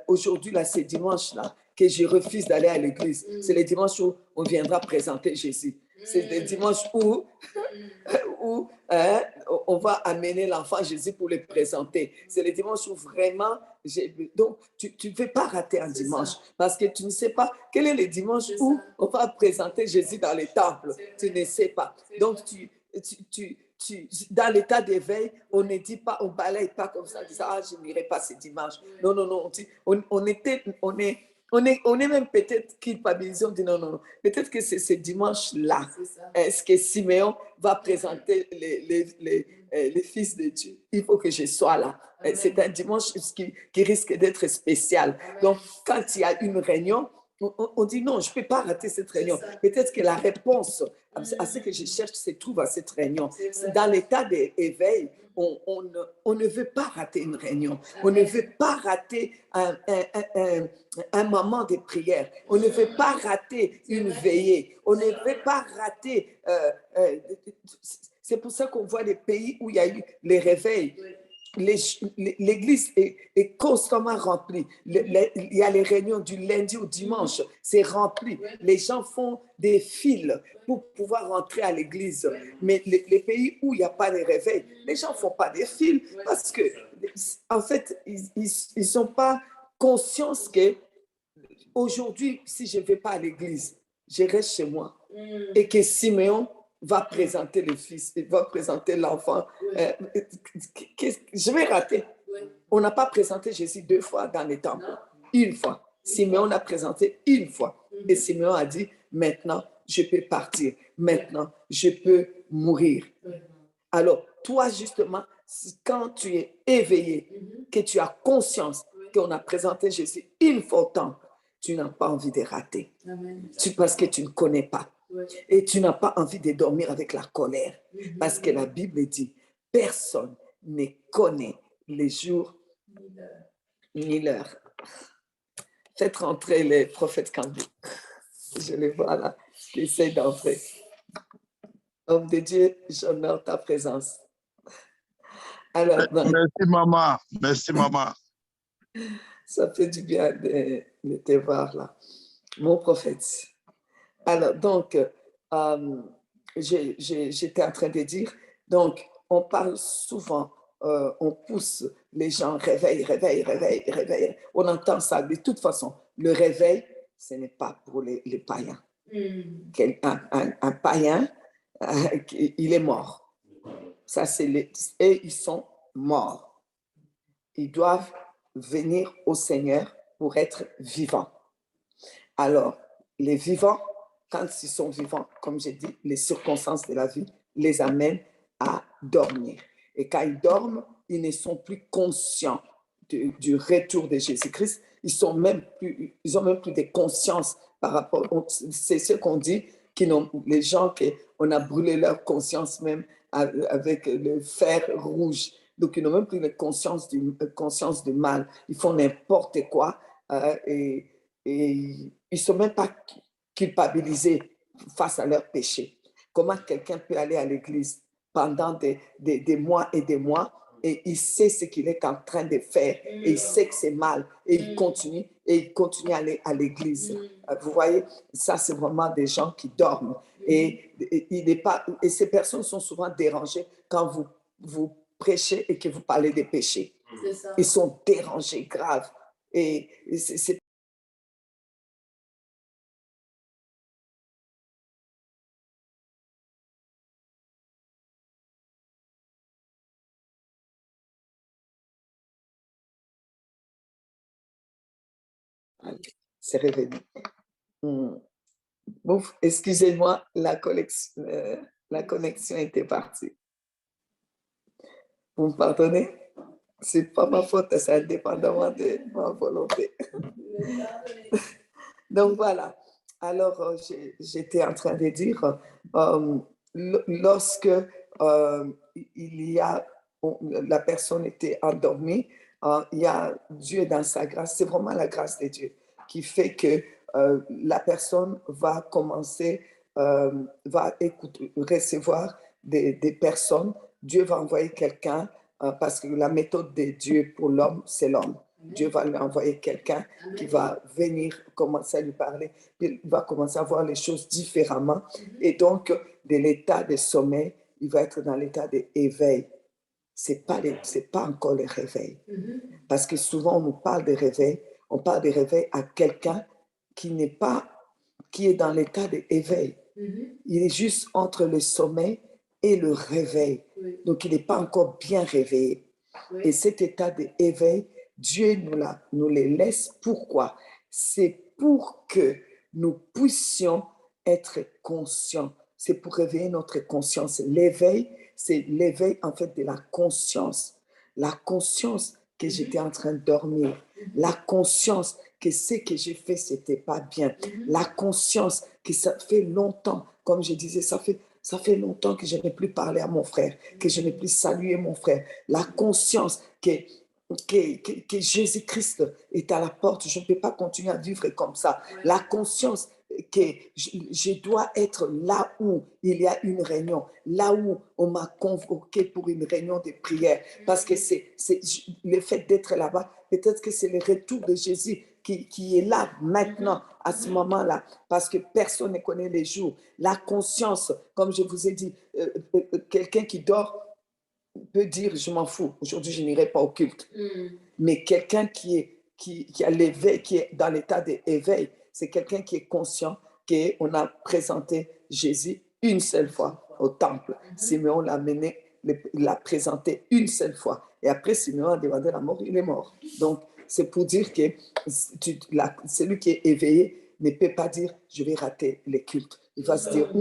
Speaker 2: aujourd'hui, là, c'est dimanche, là, que je refuse d'aller à l'église. C'est le dimanche où on viendra présenter Jésus. C'est le dimanche où on va amener l'enfant Jésus pour le présenter. C'est le dimanche où vraiment, donc tu ne veux pas rater un dimanche parce que tu ne sais pas quel est le dimanche où on va présenter Jésus dans les temples. Tu ne sais pas. Donc, dans l'état d'éveil, on ne dit pas, on ne balaye pas comme ça, je n'irai pas ce dimanche. Non, non, non. On est même peut-être culpabilisé, on dit non. Peut-être que c'est ce dimanche-là. Est-ce que Siméon va présenter les fils de Dieu? Il faut que je sois là. C'est un dimanche qui risque d'être spécial. Donc, quand il y a une réunion, on dit non, je ne peux pas rater cette réunion. Peut-être que la réponse à ce que je cherche se trouve à cette réunion. Dans l'état d'éveil, on ne veut pas rater une réunion. On ne veut pas rater un moment de prière. On ne veut pas rater une veillée. On ne veut pas rater... c'est pour ça qu'on voit les pays où il y a eu les réveils. L'église est constamment remplie. Il y a les réunions du lundi au dimanche, c'est rempli. Les gens font des files pour pouvoir rentrer à l'église. Mais les pays où il n'y a pas de réveil, les gens ne font pas des files parce que, en fait, ils n'ont pas conscience que aujourd'hui, si je ne vais pas à l'église, je reste chez moi. Et que Siméon va présenter le fils, il va présenter l'enfant. Je vais rater. On n'a pas présenté Jésus 2 fois dans les temples. Une fois. Siméon l'a présenté une fois. Et Siméon a dit, maintenant, je peux partir. Maintenant, je peux mourir. Alors, toi, justement, quand tu es éveillé, que tu as conscience qu'on a présenté Jésus une fois au temps, tu n'as pas envie de rater. Parce que tu ne connais pas. Et tu n'as pas envie de dormir avec la colère. Parce que la Bible dit, personne ne connaît les jours ni l'heure. Faites rentrer les prophètes Candy. Je les vois là, qui essaient d'entrer. Homme de Dieu, j'honore ta présence.
Speaker 3: Alors, merci, maman. Merci, maman.
Speaker 2: Ça fait du bien de te voir là. Mon prophète. Alors, donc, j'étais en train de dire, donc, on parle souvent, on pousse les gens, réveil. On entend ça. De toute façon, le réveil, ce n'est pas pour les païens. Un païen, il est mort. Ça, et ils sont morts. Ils doivent venir au Seigneur pour être vivants. Alors, les vivants, quand ils sont vivants, comme j'ai dit, les circonstances de la vie les amènent à dormir. Et quand ils dorment, ils ne sont plus conscients du retour de Jésus-Christ. Ils ont même plus de conscience par rapport. C'est ce qu'on dit, les gens qu'on a brûlé leur conscience même avec le fer rouge. Donc, ils n'ont même plus de conscience du mal. Ils font n'importe quoi et ils ne sont même pas culpabilisés face à leurs péchés. Comment quelqu'un peut aller à l'église pendant des mois et des mois et il sait ce qu'il est en train de faire et il sait que c'est mal et il continue à aller à l'église. Vous voyez, ça c'est vraiment des gens qui dorment et ces personnes sont souvent dérangées quand vous prêchez et que vous parlez des péchés. Ils sont dérangés, graves. Et c'est révélé. Bon, excusez-moi, la connexion était partie. Vous me pardonnez? C'est pas ma faute, c'est indépendamment de ma volonté. Donc voilà. Alors, j'étais en train de dire, lorsque la personne était endormie. Il y a Dieu dans sa grâce. C'est vraiment la grâce de Dieu qui fait que la personne va commencer, va recevoir des personnes. Dieu va envoyer quelqu'un parce que la méthode de Dieu pour l'homme, c'est l'homme. Dieu va lui envoyer quelqu'un qui va venir commencer à lui parler. Il va commencer à voir les choses différemment. Et donc, de l'état de sommeil, il va être dans l'état d'éveil. C'est pas encore le réveil. Parce que souvent, on nous parle de réveil. On parle de réveil à quelqu'un qui est dans l'état d'éveil. Il est juste entre le sommeil et le réveil. Donc, il n'est pas encore bien réveillé. Et cet état d'éveil, Dieu nous les laisse. Pourquoi? C'est pour que nous puissions être conscients. C'est pour réveiller notre conscience. L'éveil, c'est l'éveil en fait de la conscience. La conscience que j'étais en train de dormir. La conscience que ce que j'ai fait, c'était pas bien. La conscience que ça fait longtemps, comme je disais, ça fait longtemps que je n'ai plus parlé à mon frère, que je n'ai plus salué mon frère. La conscience que Jésus-Christ est à la porte. Je ne peux pas continuer à vivre comme ça. La conscience que je dois être là où il y a une réunion, là où on m'a convoqué pour une réunion de prière. Parce que c'est le fait d'être là-bas, peut-être que c'est le retour de Jésus qui est là maintenant, à ce moment-là, parce que personne ne connaît les jours. La conscience, comme je vous ai dit, quelqu'un qui dort peut dire, je m'en fous, aujourd'hui je n'irai pas au culte. Mais quelqu'un qui a l'éveil, qui est dans l'état d'éveil, c'est quelqu'un qui est conscient qu'on a présenté Jésus une seule fois au temple. Simeon l'a présenté une seule fois. Et après, Simeon a demandé la mort, il est mort. Donc, c'est pour dire que celui qui est éveillé ne peut pas dire, je vais rater les cultes. Il va se dire,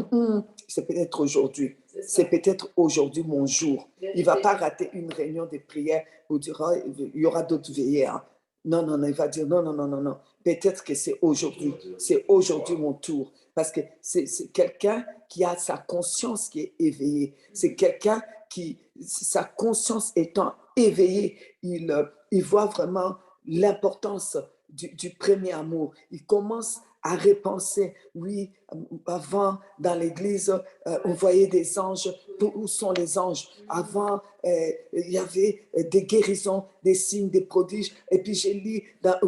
Speaker 2: c'est peut-être aujourd'hui. C'est peut-être aujourd'hui mon jour. Il ne va pas rater une réunion de prière pour dire, il y aura d'autres veillées. Hein. Non, il va dire, non. Peut-être que c'est aujourd'hui. C'est aujourd'hui mon tour. Parce que c'est quelqu'un qui a sa conscience qui est éveillée. C'est quelqu'un qui, sa conscience étant éveillée, il voit vraiment l'importance du premier amour. Il commence à repenser, oui, avant, dans l'église, on voyait des anges. Où sont les anges? Avant, il y avait des guérisons, des signes, des prodiges. Et puis,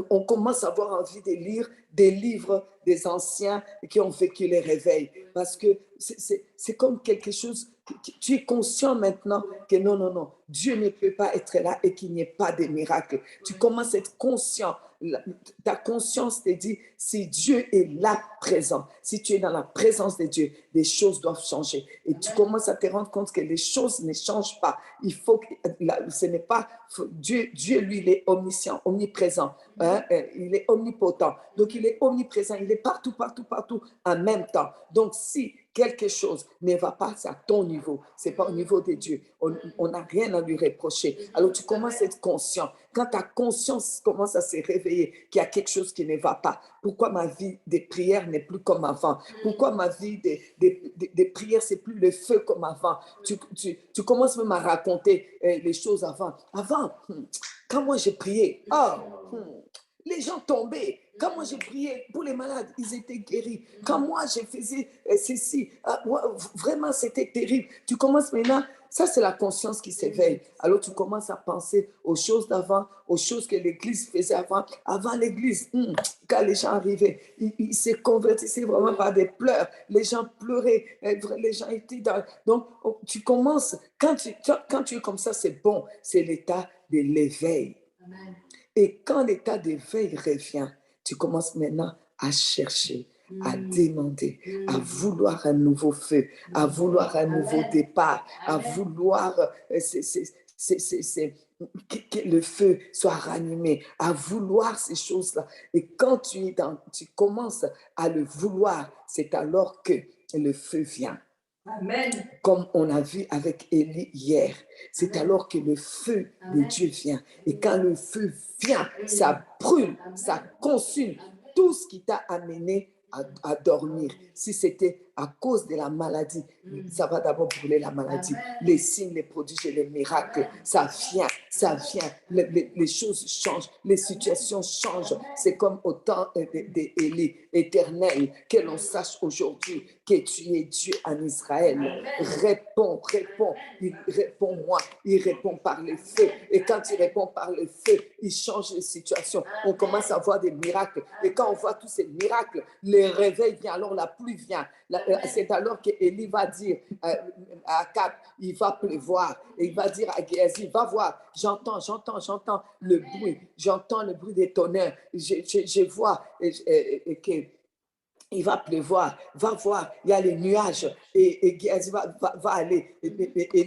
Speaker 2: on commence à avoir envie de lire des livres des anciens qui ont vécu les réveils. Parce que c'est comme quelque chose, tu es conscient maintenant que non, Dieu ne peut pas être là et qu'il n'y ait pas de miracle. Tu commences à être conscient. Ta conscience te dit, si Dieu est là présent, si tu es dans la présence de Dieu, les choses doivent changer. Et tu commences à te rendre compte que les choses ne changent pas. Il faut que ce n'est pas Dieu, lui, il est omniscient, omniprésent. Hein? Il est omnipotent. Donc, il est omniprésent. Il est partout en même temps. Donc, si quelque chose ne va pas à ton niveau, ce n'est pas au niveau de Dieu, on n'a rien à lui reprocher. Alors, tu commences à être conscient. Quand ta conscience commence à se réveiller, qu'il y a quelque chose qui ne va pas, pourquoi ma vie de prière n'est plus comme avant? Pourquoi ma vie de prière, c'est plus le feu comme avant? Tu commences même à raconter les choses avant. Avant, quand moi j'ai prié, les gens tombaient. Quand moi j'ai prié pour les malades, ils étaient guéris. Quand moi je faisais ceci, vraiment c'était terrible. Tu commences maintenant, ça c'est la conscience qui s'éveille. Alors tu commences à penser aux choses d'avant, aux choses que l'Église faisait avant. Avant l'Église, quand les gens arrivaient, ils se convertissaient vraiment par des pleurs. Les gens pleuraient, les gens étaient dans... Donc tu commences, quand tu es comme ça, c'est bon, c'est l'état de l'éveil. Amen. Et quand l'état d'éveil revient, tu commences maintenant à chercher, à demander, à vouloir un nouveau feu, à vouloir un nouveau départ, à vouloir que le feu soit ranimé, à vouloir ces choses-là. Et quand tu commences à le vouloir, c'est alors que le feu vient. Amen. Comme on a vu avec Élie hier, c'est alors que le feu de Dieu vient. Et quand le feu vient, ça brûle, ça consume tout ce qui t'a amené à dormir, si c'était à cause de la maladie, ça va d'abord brûler la maladie. Les signes, les prodiges et les miracles, ça vient. Les choses changent, les situations changent. C'est comme au temps d'Élie, Éternel, que l'on sache aujourd'hui que tu es Dieu en Israël. Réponds. Il répond moi. Il répond par le feu. Et quand il répond par le feu, il change les situations. On commence à voir des miracles. Et quand on voit tous ces miracles, les réveils viennent, alors la pluie vient. C'est alors qu'Élie va dire à Akab, il va pleuvoir. Et il va dire à Géasi, va voir, j'entends le bruit. J'entends le bruit des tonnerres. Je vois qu'il va pleuvoir. Va voir, il y a les nuages. Et Géasi va aller. Et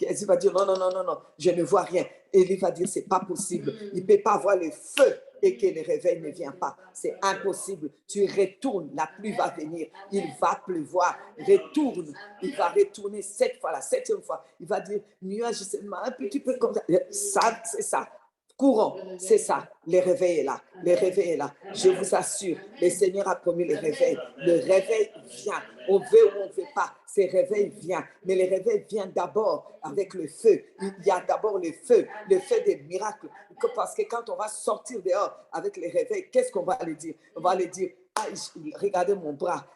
Speaker 2: Géasi va dire, non, je ne vois rien. Et il va dire, c'est pas possible. Il ne peut pas voir le feu et que le réveil ne vient pas. C'est impossible. Tu retournes, la pluie va venir. Il va pleuvoir. Retourne. Il va retourner 7 fois, la 7e fois. Il va dire, nuage, c'est un petit peu comme ça. Ça, c'est ça. Courons, c'est ça. Le réveil est là. Le réveil est là. Je vous assure, le Seigneur a promis le réveil. Le réveil vient. On veut ou on ne veut pas. Ce réveil vient. Mais le réveil vient d'abord avec le feu. Il y a d'abord le feu des miracles. Parce que quand on va sortir dehors avec le réveil, qu'est-ce qu'on va aller dire? On va aller dire, ah, regardez mon bras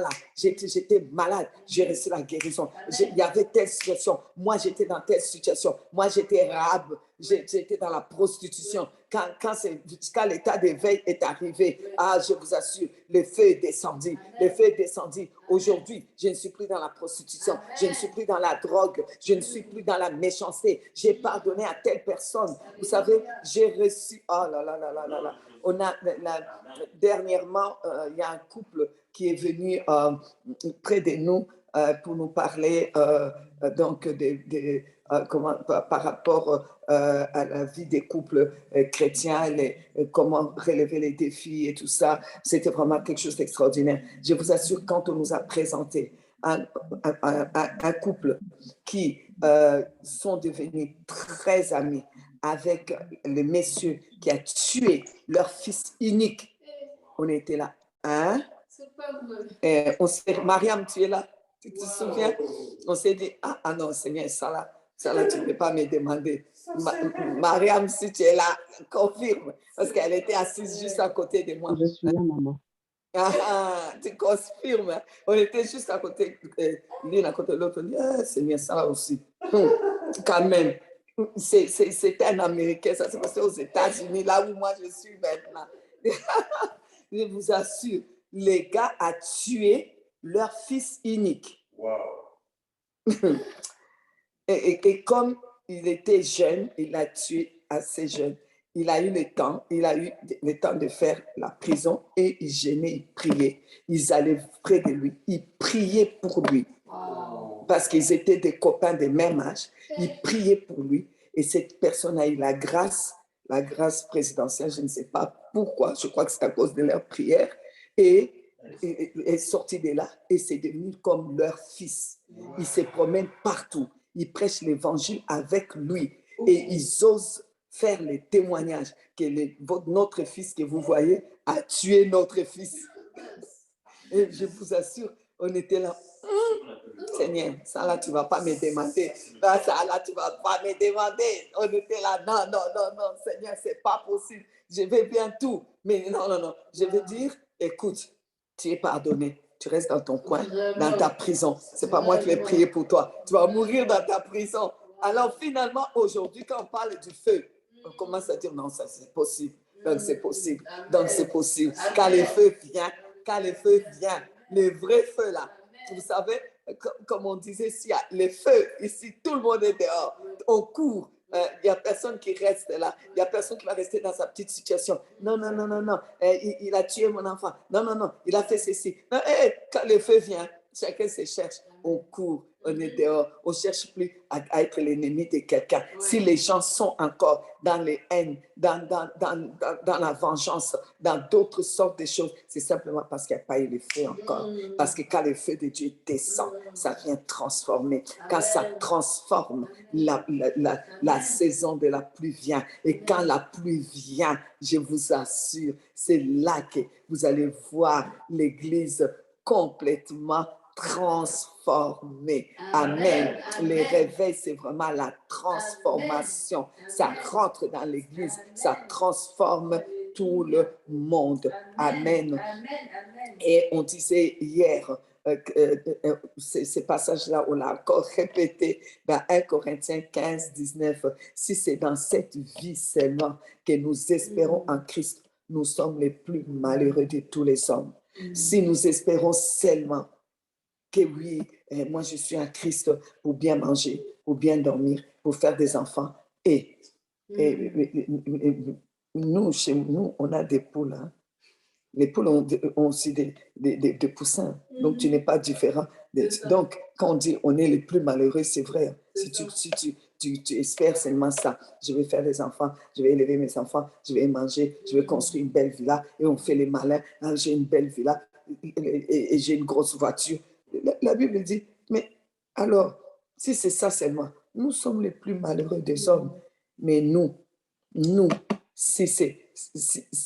Speaker 2: là, j'étais malade, j'ai reçu la guérison. Il y avait telle situation, moi j'étais dans telle situation, moi j'étais Rahab, j'étais dans la prostitution. Quand l'état d'éveil est arrivé, ah, je vous assure, le feu est descendu. Le feu est descendu. Aujourd'hui, je ne suis plus dans la prostitution, je ne suis plus dans la drogue, je ne suis plus dans la méchanceté. J'ai pardonné à telle personne. Vous savez, j'ai reçu, oh là là là là là là. Dernièrement, il y a un couple qui est venu près de nous pour nous parler donc par rapport à la vie des couples chrétiens, comment relever les défis et tout ça. C'était vraiment quelque chose d'extraordinaire. Je vous assure, quand on nous a présenté un couple qui sont devenus très amis avec le monsieur qui a tué leur fils unique, on était là. Hein?
Speaker 4: C'est pas vrai.
Speaker 2: Mariam, tu es là? Tu te souviens? On s'est dit, ah non, Seigneur, ça là, tu ne peux pas me demander. Mariam, si tu es là, confirme. Parce qu'elle était assise juste à côté de moi.
Speaker 5: Je suis là, maman.
Speaker 2: Tu confirmes. On était juste à côté, l'une à côté de l'autre. On dit, Seigneur, ça là aussi. Quand même. C'était un Américain, ça s'est passé aux États-Unis, là où moi je suis maintenant. Je vous assure, les gars a tué leur fils unique. Wow. Et comme il était jeune, il l'a tué assez jeune. Il a eu le temps de faire la prison et il gênait, il priait. Ils allaient près de lui, ils priaient pour lui. Wow. Parce qu'ils étaient des copains de même âge. Ils priaient pour lui et cette personne a eu la grâce présidentielle, je ne sais pas pourquoi, je crois que c'est à cause de leur prière, et est sorti de là et c'est devenu comme leur fils. Ils se promènent partout, ils prêchent l'évangile avec lui et ils osent faire les témoignages que notre fils que vous voyez a tué notre fils. Et je vous assure, on était là. Seigneur, ça là, tu ne vas pas me demander. Ça là, tu ne vas pas me demander. On était là, non, Seigneur, ce n'est pas possible. Je vais bien tout. Mais non. Je vais dire, écoute, tu es pardonné. Tu restes dans ton coin, dans ta prison. Ce n'est pas moi qui vais prier pour toi. Tu vas mourir dans ta prison. Alors finalement, aujourd'hui, quand on parle du feu, on commence à dire, non, ça c'est possible. Donc c'est possible. Quand le feu vient, le vrai feu là, vous savez, comme on disait, s'il y a le feu, ici, tout le monde est dehors. On court. Il n'y a personne qui reste là. Il n'y a personne qui va rester dans sa petite situation. Non. Il a tué mon enfant. Non. Il a fait ceci. Quand le feu vient, chacun se cherche, on court, on est dehors, on ne cherche plus à être l'ennemi de quelqu'un. Si les gens sont encore dans les haines, dans la vengeance, dans d'autres sortes de choses, c'est simplement parce qu'il n'y a pas eu le feu encore. Parce que quand le feu de Dieu descend, ça vient transformer. Quand ça transforme, la saison de la pluie vient. Et quand la pluie vient, je vous assure, c'est là que vous allez voir l'Église complètement transformée. Amen. Les réveils, c'est vraiment la transformation. Ça rentre dans l'Église, ça transforme tout le monde. Amen. Et on disait hier, ces passages-là, on l'a encore répété dans 1 Corinthiens 15, 19. Si c'est dans cette vie seulement que nous espérons en Christ, nous sommes les plus malheureux de tous les hommes. Si nous espérons seulement que oui, moi je suis en Christ pour bien manger, pour bien dormir, pour faire des enfants. Et nous, chez nous, on a des poules. Hein. Les poules ont aussi des poussins. Donc, tu n'es pas différent. Donc, quand on dit on est les plus malheureux, c'est vrai. Si tu espères seulement ça, je vais faire des enfants, je vais élever mes enfants, je vais manger, je vais construire une belle villa et on fait les malins. Ah, j'ai une belle villa et j'ai une grosse voiture. La Bible dit, mais alors, si c'est ça seulement, nous sommes les plus malheureux des hommes. Mais nous, si c'est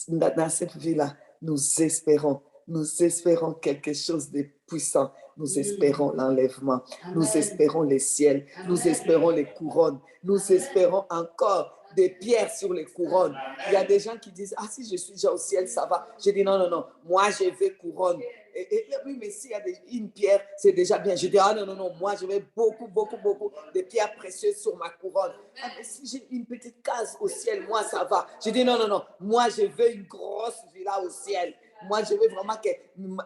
Speaker 2: dans cette vie-là, nous espérons quelque chose de puissant. Nous espérons l'enlèvement. Nous espérons les ciels. Nous espérons les couronnes. Nous espérons encore des pierres sur les couronnes. Il y a des gens qui disent, ah, si je suis déjà au ciel, ça va. Je dis, non, moi, je veux couronne. Oui, mais s'il y a une pierre, c'est déjà bien. Je dis, ah non, moi, je veux beaucoup de pierres précieuses sur ma couronne. Ah, mais si j'ai une petite case au ciel, moi, ça va. Je dis, non, moi, je veux une grosse villa au ciel. Moi, je veux vraiment que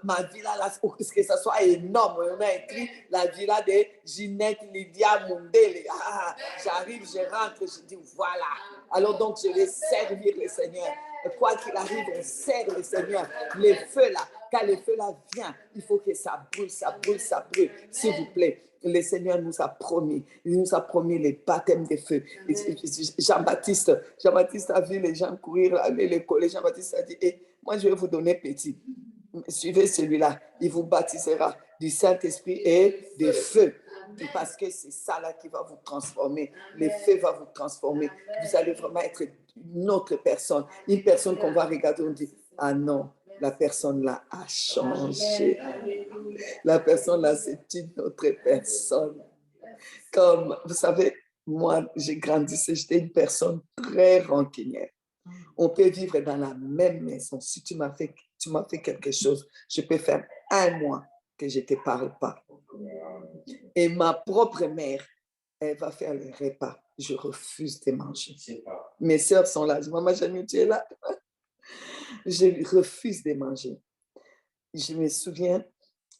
Speaker 2: ma villa, là, que ça soit énorme. On a écrit la villa de Ginette Lydia Mundele. Ah, j'arrive, je rentre, je dis, voilà. Alors donc, je vais servir le Seigneur. Quoi qu'il arrive, on sert le Seigneur. Les feux là, quand le feu là vient, il faut que ça brûle. S'il vous plaît, le Seigneur nous a promis. Il nous a promis les baptêmes de feu. Jean-Baptiste a vu les gens courir, aller à l'école. Jean-Baptiste a dit, moi je vais vous donner petit. Suivez celui-là. Il vous baptisera du Saint-Esprit et de feu. Parce que c'est ça là qui va vous transformer. Le feu va vous transformer. Vous allez vraiment être une autre personne. Une personne qu'on va regarder, on dit, ah non, la personne là a changé. La personne là, c'est une autre personne. Comme, vous savez, moi, j'ai grandi, j'étais une personne très rancunière. On peut vivre dans la même maison. Si tu m'as fait quelque chose, je peux faire 1 mois que je ne te parle pas. Et ma propre mère, elle va faire le repas. Je refuse de manger. Mes sœurs sont là. Maman Janine, tu es là. Je refuse de manger. Je me souviens,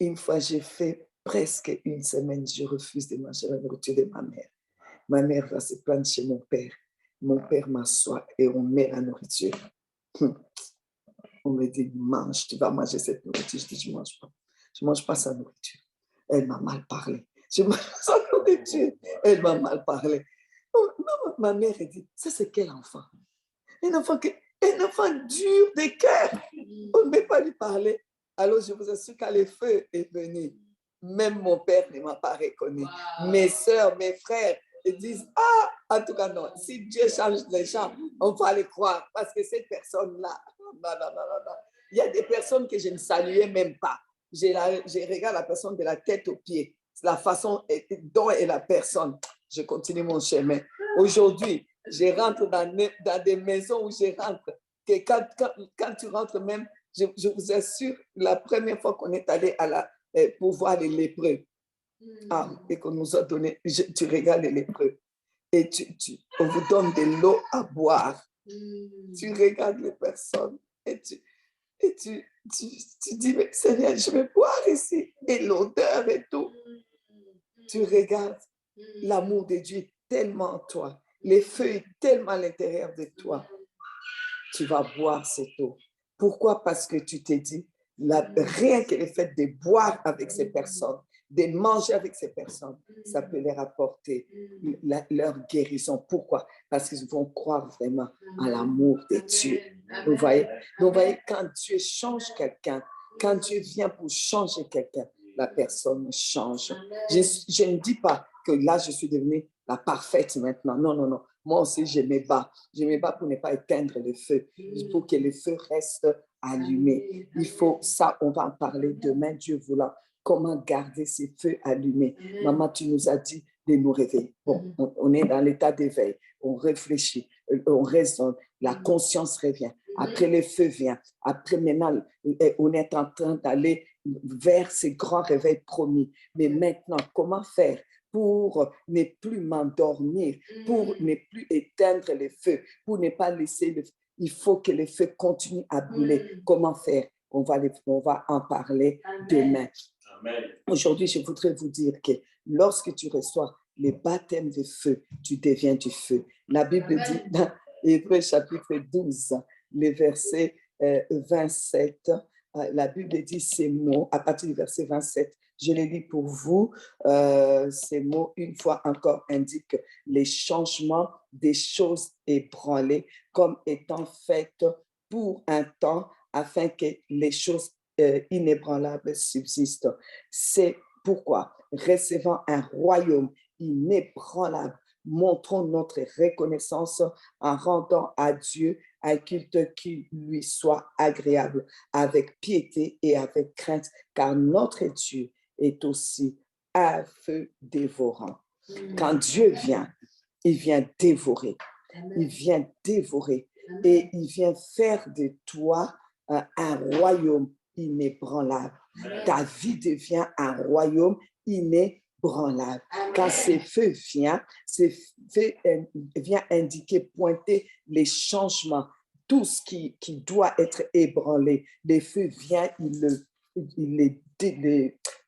Speaker 2: une fois, j'ai fait presque 1 semaine, je refuse de manger la nourriture de ma mère. Ma mère va se plaindre chez mon père. Mon père m'assoit et on met la nourriture. On me dit, mange, tu vas manger cette nourriture. Je dis, je ne mange pas. Je ne mange pas sa nourriture. Elle m'a mal parlé. Je mange sa nourriture. Elle m'a mal parlé. Oh, non, ma mère a dit, ça c'est quel enfant? Un enfant dur de cœur. On ne peut pas lui parler. Alors je vous assure, quand le feu est venu, même mon père ne m'a pas reconnu. Mes soeurs, mes frères, ils disent, ah, en tout cas non, si Dieu change les gens, on va les croire. Parce que cette personne-là, non. Il y a des personnes que je ne saluais même pas. Je regarde la personne de la tête aux pieds. La façon dont est la personne. Je continue mon chemin. Aujourd'hui, je rentre dans des maisons où je rentre. Que quand tu rentres même, je vous assure, la première fois qu'on est allé pour voir les lépreux, et qu'on nous a donné, tu regardes les lépreux et on vous donne de l'eau à boire. Tu regardes les personnes et tu dis, mais Seigneur, je vais boire ici. Et l'odeur et tout. Tu regardes, l'amour de Dieu est tellement en toi. Le feu est tellement à l'intérieur de toi. Tu vas boire cette eau. Pourquoi? Parce que tu t'es dit, rien que le fait de boire avec ces personnes, de manger avec ces personnes, ça peut leur apporter leur guérison. Pourquoi? Parce qu'ils vont croire vraiment à l'amour de Dieu. Vous voyez? Donc, vous voyez, quand Dieu change quelqu'un, quand Dieu vient pour changer quelqu'un, la personne change. Je ne dis pas que là, je suis devenue la parfaite maintenant. Non, non, non. Moi aussi, je me bats. Je me bats pour ne pas éteindre le feu, pour que le feu reste allumé. Il faut, ça, on va en parler demain, Dieu voulant. Comment garder ces feux allumés? Maman, tu nous as dit de nous réveiller. Bon, on est dans l'état d'éveil. On réfléchit, on raisonne, la conscience revient. Après, le feu vient. Après, maintenant, on est en train d'aller vers ces grands réveils promis. Mais maintenant, comment faire pour ne plus m'endormir, pour ne plus éteindre le feu, pour ne pas laisser le feu? Il faut que le feu continue à brûler. Comment faire? On va en parler demain. Aujourd'hui, je voudrais vous dire que lorsque tu reçois le baptême de feu, tu deviens du feu. La Bible dit dans Hébreux chapitre 12, le verset 27, la Bible dit ces mots, à partir du verset 27, je les lis pour vous. Ces mots, une fois encore, indiquent les changements des choses ébranlées comme étant faites pour un temps afin que les choses inébranlables subsistent. C'est pourquoi, recevant un royaume inébranlable, montrons notre reconnaissance en rendant à Dieu un culte qui lui soit agréable, avec piété et avec crainte, car notre Dieu est aussi un feu dévorant. Quand Dieu vient, il vient dévorer. Il vient dévorer et il vient faire de toi un royaume inébranlable. Ta vie devient un royaume inébranlable. Quand ce feu vient indiquer, pointer les changements, tout ce qui doit être ébranlé. Le feu vient, il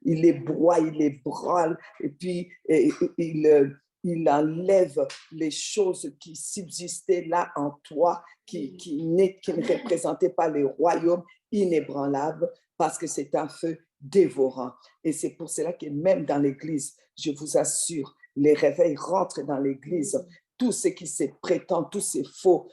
Speaker 2: les broie, il les branle, et puis il enlève les choses qui subsistaient là en toi, qui ne représentaient pas le royaume inébranlable, parce que c'est un feu dévorant. Et c'est pour cela que même dans l'Église, je vous assure, les réveils rentrent dans l'Église. Tous ceux qui se prétendent, tous ces faux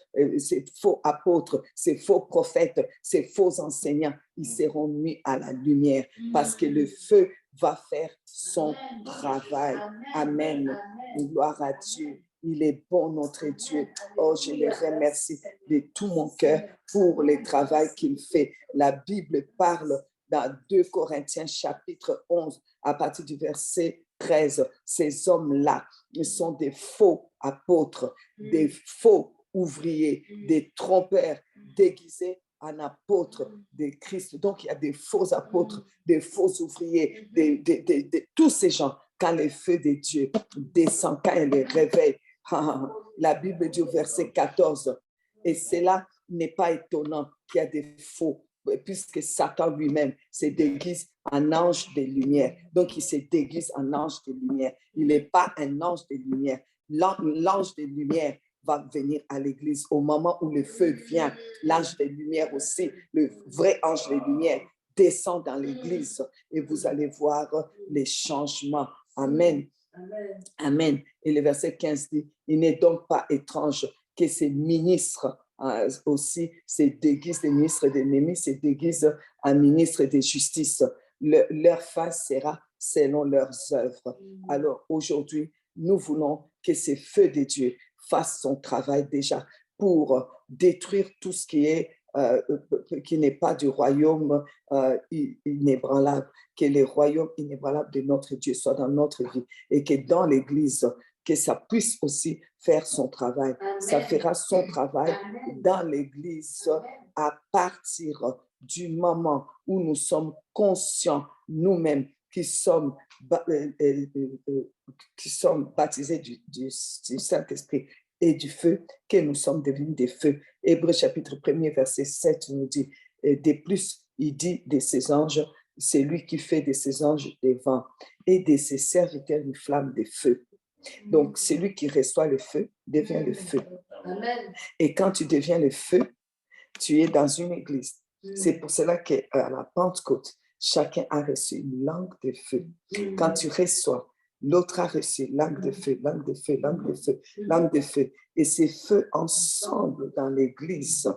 Speaker 2: apôtres, ces faux prophètes, ces faux enseignants, ils seront mis à la lumière parce que le feu va faire son travail. Amen. Gloire à Dieu. Il est bon, notre Dieu. Oh, je le remercie de tout mon cœur pour le travail qu'il fait. La Bible parle dans 2 Corinthiens chapitre 11, à partir du verset 13. Ces hommes-là, ils sont des faux apôtres, des faux ouvriers, des trompeurs déguisés en apôtres de Christ. Donc, il y a des faux apôtres, des faux ouvriers, tous ces gens. Quand le feu de Dieu descend, quand il les réveille, la Bible dit au verset 14, et cela n'est pas étonnant qu'il y a des faux, puisque Satan lui-même se déguise en ange de lumière. Donc, il se déguise en ange de lumière. Il n'est pas un ange de lumière. L'ange de lumière va venir à l'église au moment où le feu vient. L'ange de lumière aussi, le vrai ange de lumière, descend dans l'église et vous allez voir les changements. Amen. Amen. Et le verset 15 dit, il n'est donc pas étrange que ces ministres aussi se déguisent, les ministres d'ennemis se déguisent en ministres de justice. Leur fin sera selon leurs œuvres. Alors aujourd'hui, nous voulons que ce feu de Dieu fasse son travail déjà pour détruire tout ce qui n'est pas du royaume inébranlable, que le royaume inébranlable de notre Dieu soit dans notre vie et que dans l'Église, que ça puisse aussi faire son travail. Amen. Ça fera son travail dans l'Église à partir du moment où nous sommes conscients nous-mêmes qui sommes baptisés du Saint-Esprit et du feu, que nous sommes devenus des feux. Hébreux chapitre 1er, verset 7 nous dit, de plus, il dit de ses anges, c'est lui qui fait de ses anges des vents et de ses serviteurs une flamme de feu. Donc, celui qui reçoit le feu devient le feu. Amen. Et quand tu deviens le feu, tu es dans une église. C'est pour cela qu'à la Pentecôte, chacun a reçu une langue de feu. Quand tu reçois, l'autre a reçu langue de feu, langue de feu, langue de feu, langue de feu. Et ces feux ensemble dans l'Église,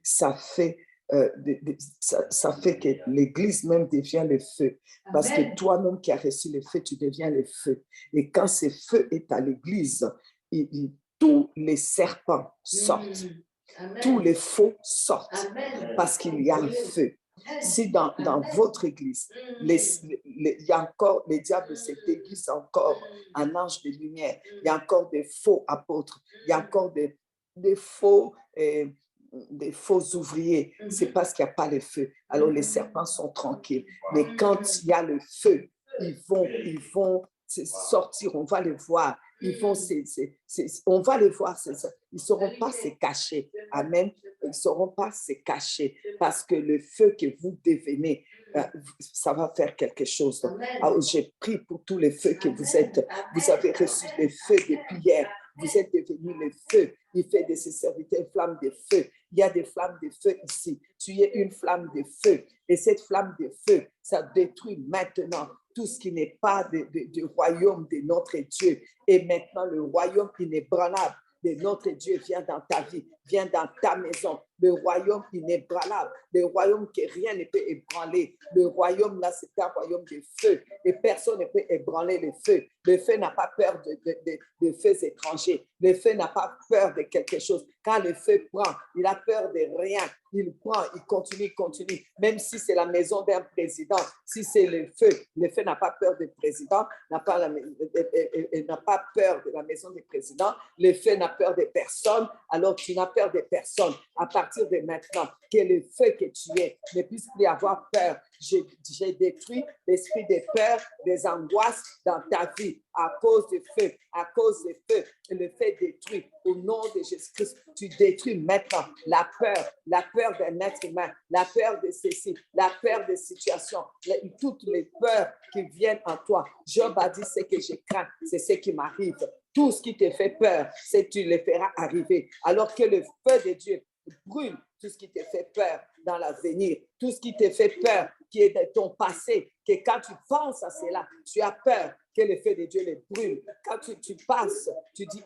Speaker 2: ça fait que l'Église même devient le feu. Parce que toi-même qui as reçu le feu, tu deviens le feu. Et quand ce feu est à l'Église, tous les serpents sortent. Tous les faux sortent parce qu'il y a le feu. Si dans votre église, il y a encore, les diables se déguisent encore en ange de lumière, il y a encore des faux apôtres, il y a encore des faux ouvriers, c'est parce qu'il n'y a pas le feu. Alors les serpents sont tranquilles. Mais quand il y a le feu, ils vont sortir, on va les voir. On va les voir, ils ne sauront pas se cacher. Amen. Ils ne sauront pas se cacher parce que le feu que vous devenez, ça va faire quelque chose. Alors, j'ai pris pour tous les feux que vous êtes. Vous avez reçu des feux depuis hier. Vous êtes devenus le feu. Il fait de ses serviteurs une flamme de feu. Il y a des flammes de feu ici. Tu es une flamme de feu. Et cette flamme de feu, ça détruit maintenant tout ce qui n'est pas du royaume de notre Dieu. Et maintenant, le royaume inébranlable de notre Dieu vient dans ta vie, vient dans ta maison. Le royaume inébranlable, le royaume que rien ne peut ébranler. Le royaume, là, c'est un royaume de feu. Et personne ne peut ébranler le feu. Le feu n'a pas peur de feux étrangers. Le feu n'a pas peur de quelque chose. Quand le feu prend, il a peur de rien. Il prend, il continue. Même si c'est la maison d'un président, si c'est le feu n'a pas peur du président, n'a pas peur de la maison du président. Le feu n'a peur de personne. Alors tu n'as peur de personne. À partir de maintenant, que le feu que tu es ne puisse plus avoir peur. J'ai détruit l'esprit de peur, des angoisses dans ta vie à cause du feu, à cause du feu. Et le feu détruit. Au nom de Jésus-Christ, tu détruis maintenant la peur d'un être humain, la peur de ceci, la peur des situations, toutes les peurs qui viennent en toi. Job a dit, ce que je crains, c'est ce qui m'arrive. Tout ce qui te fait peur, c'est que tu le feras arriver. Alors que le feu de Dieu brûle tout ce qui te fait peur dans l'avenir, tout ce qui te fait peur, qui est de ton passé, que quand tu penses à cela, tu as peur que le feu de Dieu les brûle. Quand tu passes, tu dis,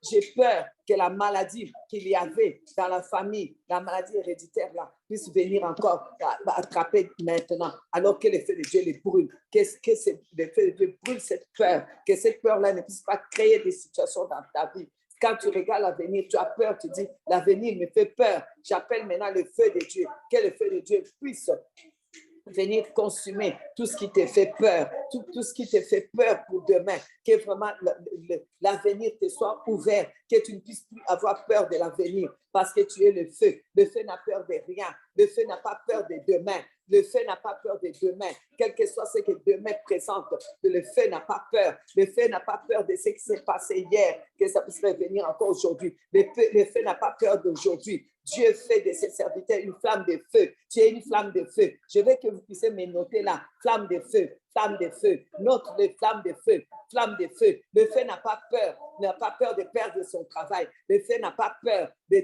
Speaker 2: j'ai peur que la maladie qu'il y avait dans la famille, la maladie héréditaire là, puisse venir encore attraper maintenant, alors que le feu de Dieu les brûle. Que le feu de Dieu brûle cette peur, que cette peur-là ne puisse pas créer des situations dans ta vie. Quand tu regardes l'avenir, tu as peur, tu dis, l'avenir me fait peur. J'appelle maintenant le feu de Dieu, que le feu de Dieu puisse venir consumer tout ce qui te fait peur, tout ce qui te fait peur pour demain, que vraiment l'avenir te soit ouvert, que tu ne puisses plus avoir peur de l'avenir parce que tu es le feu. Le feu n'a peur de rien, le feu n'a pas peur de demain. Le feu n'a pas peur de demain, quel que soit ce que demain présente. Le feu n'a pas peur. Le feu n'a pas peur de ce qui s'est passé hier, que ça puisse revenir encore aujourd'hui. Le feu n'a pas peur d'aujourd'hui. Dieu fait de ses serviteurs une flamme de feu. Tu es une flamme de feu. Je veux que vous puissiez me noter là. Flamme de feu, flamme de feu. Note les flammes de feu, flamme de feu. Le feu n'a pas peur de perdre son travail. Le feu n'a pas peur de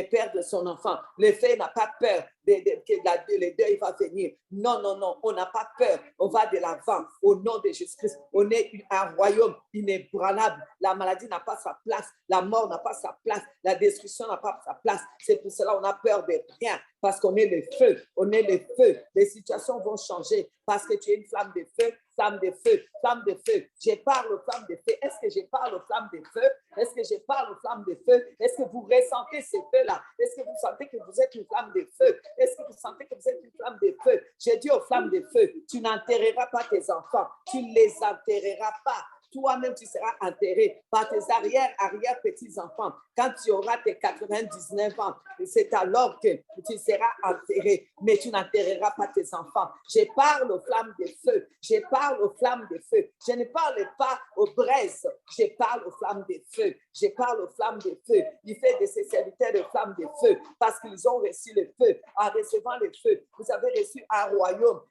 Speaker 2: perdre son enfant. Le feu n'a pas peur que le deuil va venir. Non, on n'a pas peur. On va de l'avant. Au nom de Jésus-Christ, on est un royaume inébranlable. La maladie n'a pas sa place. La mort n'a pas sa place. La destruction n'a pas sa place. C'est pour cela qu'on a peur de rien. Parce qu'on est le feu. On est le feu. Les situations vont changer parce que tu es une flamme de feu. Flamme de feu, flamme de feu. Je parle aux flammes de feu. Est-ce que je parle aux flammes de feu? Est-ce que je parle aux flammes de feu? Est-ce que vous ressentez ces feux-là? Est-ce que vous sentez que vous êtes une flamme de feu? Est-ce que vous sentez que vous êtes une flamme de feu? J'ai dit aux flammes de feu, tu n'enterreras pas tes enfants. Tu ne les enterreras pas. Toi-même, tu seras enterré par tes arrière-petits-enfants. Quand tu auras tes 99 ans, c'est alors que tu seras enterré, mais tu n'enterreras pas tes enfants. Je parle aux flammes de feu. Je parle aux flammes de feu. Je ne parle pas aux braises. Je parle aux flammes de feu. Je parle aux flammes de feu. Il fait de ses serviteurs de flammes de feu parce qu'ils ont reçu le feu. En recevant le feu, vous avez reçu un royaume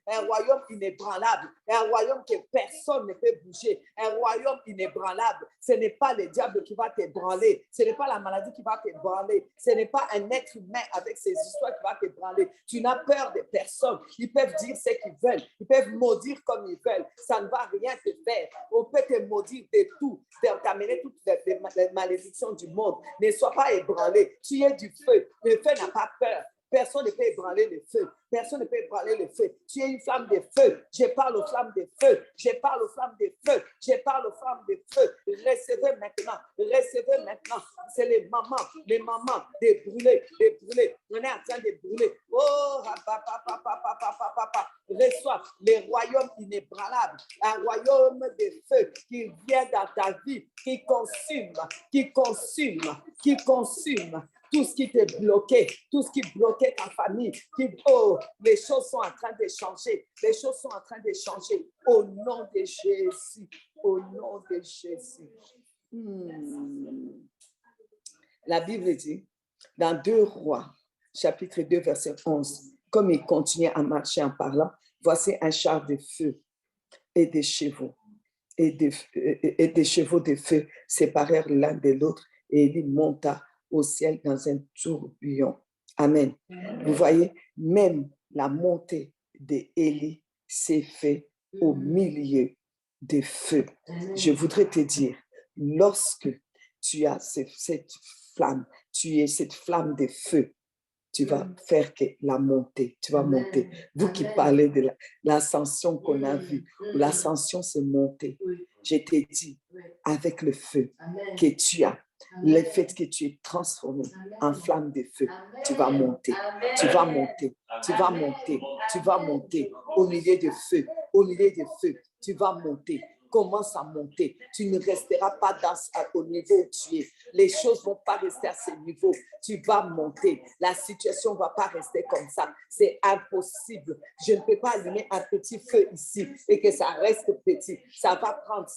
Speaker 2: inébranlable, un royaume que personne ne peut bouger, un royaume royaume inébranlable. Ce n'est pas le diable qui va t'ébranler. Ce n'est pas la maladie qui va t'ébranler. Ce n'est pas un être humain avec ses histoires qui va t'ébranler. Tu n'as peur de personne. Ils peuvent dire ce qu'ils veulent. Ils peuvent maudire comme ils veulent. Ça ne va rien te faire. On peut te maudire de tout, t'amener toutes les malédictions du monde. Ne sois pas ébranlé. Tu es du feu. Le feu n'a pas peur. Personne ne peut ébranler le feu. Personne ne peut ébranler le feu. Tu es une flamme de feu. Je parle aux flammes de feu. Je parle aux flammes de feu. Je parle aux flammes de feu. Recevez maintenant. Recevez maintenant. C'est les mamans de brûler, de brûler. On est en train de brûler. Oh, papa. Reçois le royaume inébranlable. Un royaume de feu qui vient dans ta vie, qui consume tout ce qui t'est bloqué, tout ce qui bloquait ta famille. Les choses sont en train de changer. Les choses sont en train de changer. Au nom de Jésus. Au nom de Jésus. La Bible dit, dans 2 Rois, chapitre 2, verset 11, comme il continuait à marcher en parlant, voici un char de feu et des chevaux. Et des chevaux de feu séparèrent l'un de l'autre et il monta au ciel dans un tourbillon. Amen. Vous voyez, même la montée d'Élie s'est faite au milieu des feux. Je voudrais te dire, lorsque tu as cette flamme, tu es cette flamme de feu, tu vas faire que la montée, tu vas monter. Vous qui parlez de l'ascension qu'on a vue, l'ascension c'est monter. Je t'ai dit, avec le feu que tu as, le fait que tu es transformé en flamme de feu, tu vas monter, tu vas monter, tu vas monter, tu vas monter au milieu de feu, tu vas monter. Commence à monter. Tu ne resteras pas au niveau où tu es. Les choses ne vont pas rester à ce niveau. Tu vas monter. La situation ne va pas rester comme ça. C'est impossible. Je ne peux pas allumer un petit feu ici et que ça reste petit. Ça va prendre.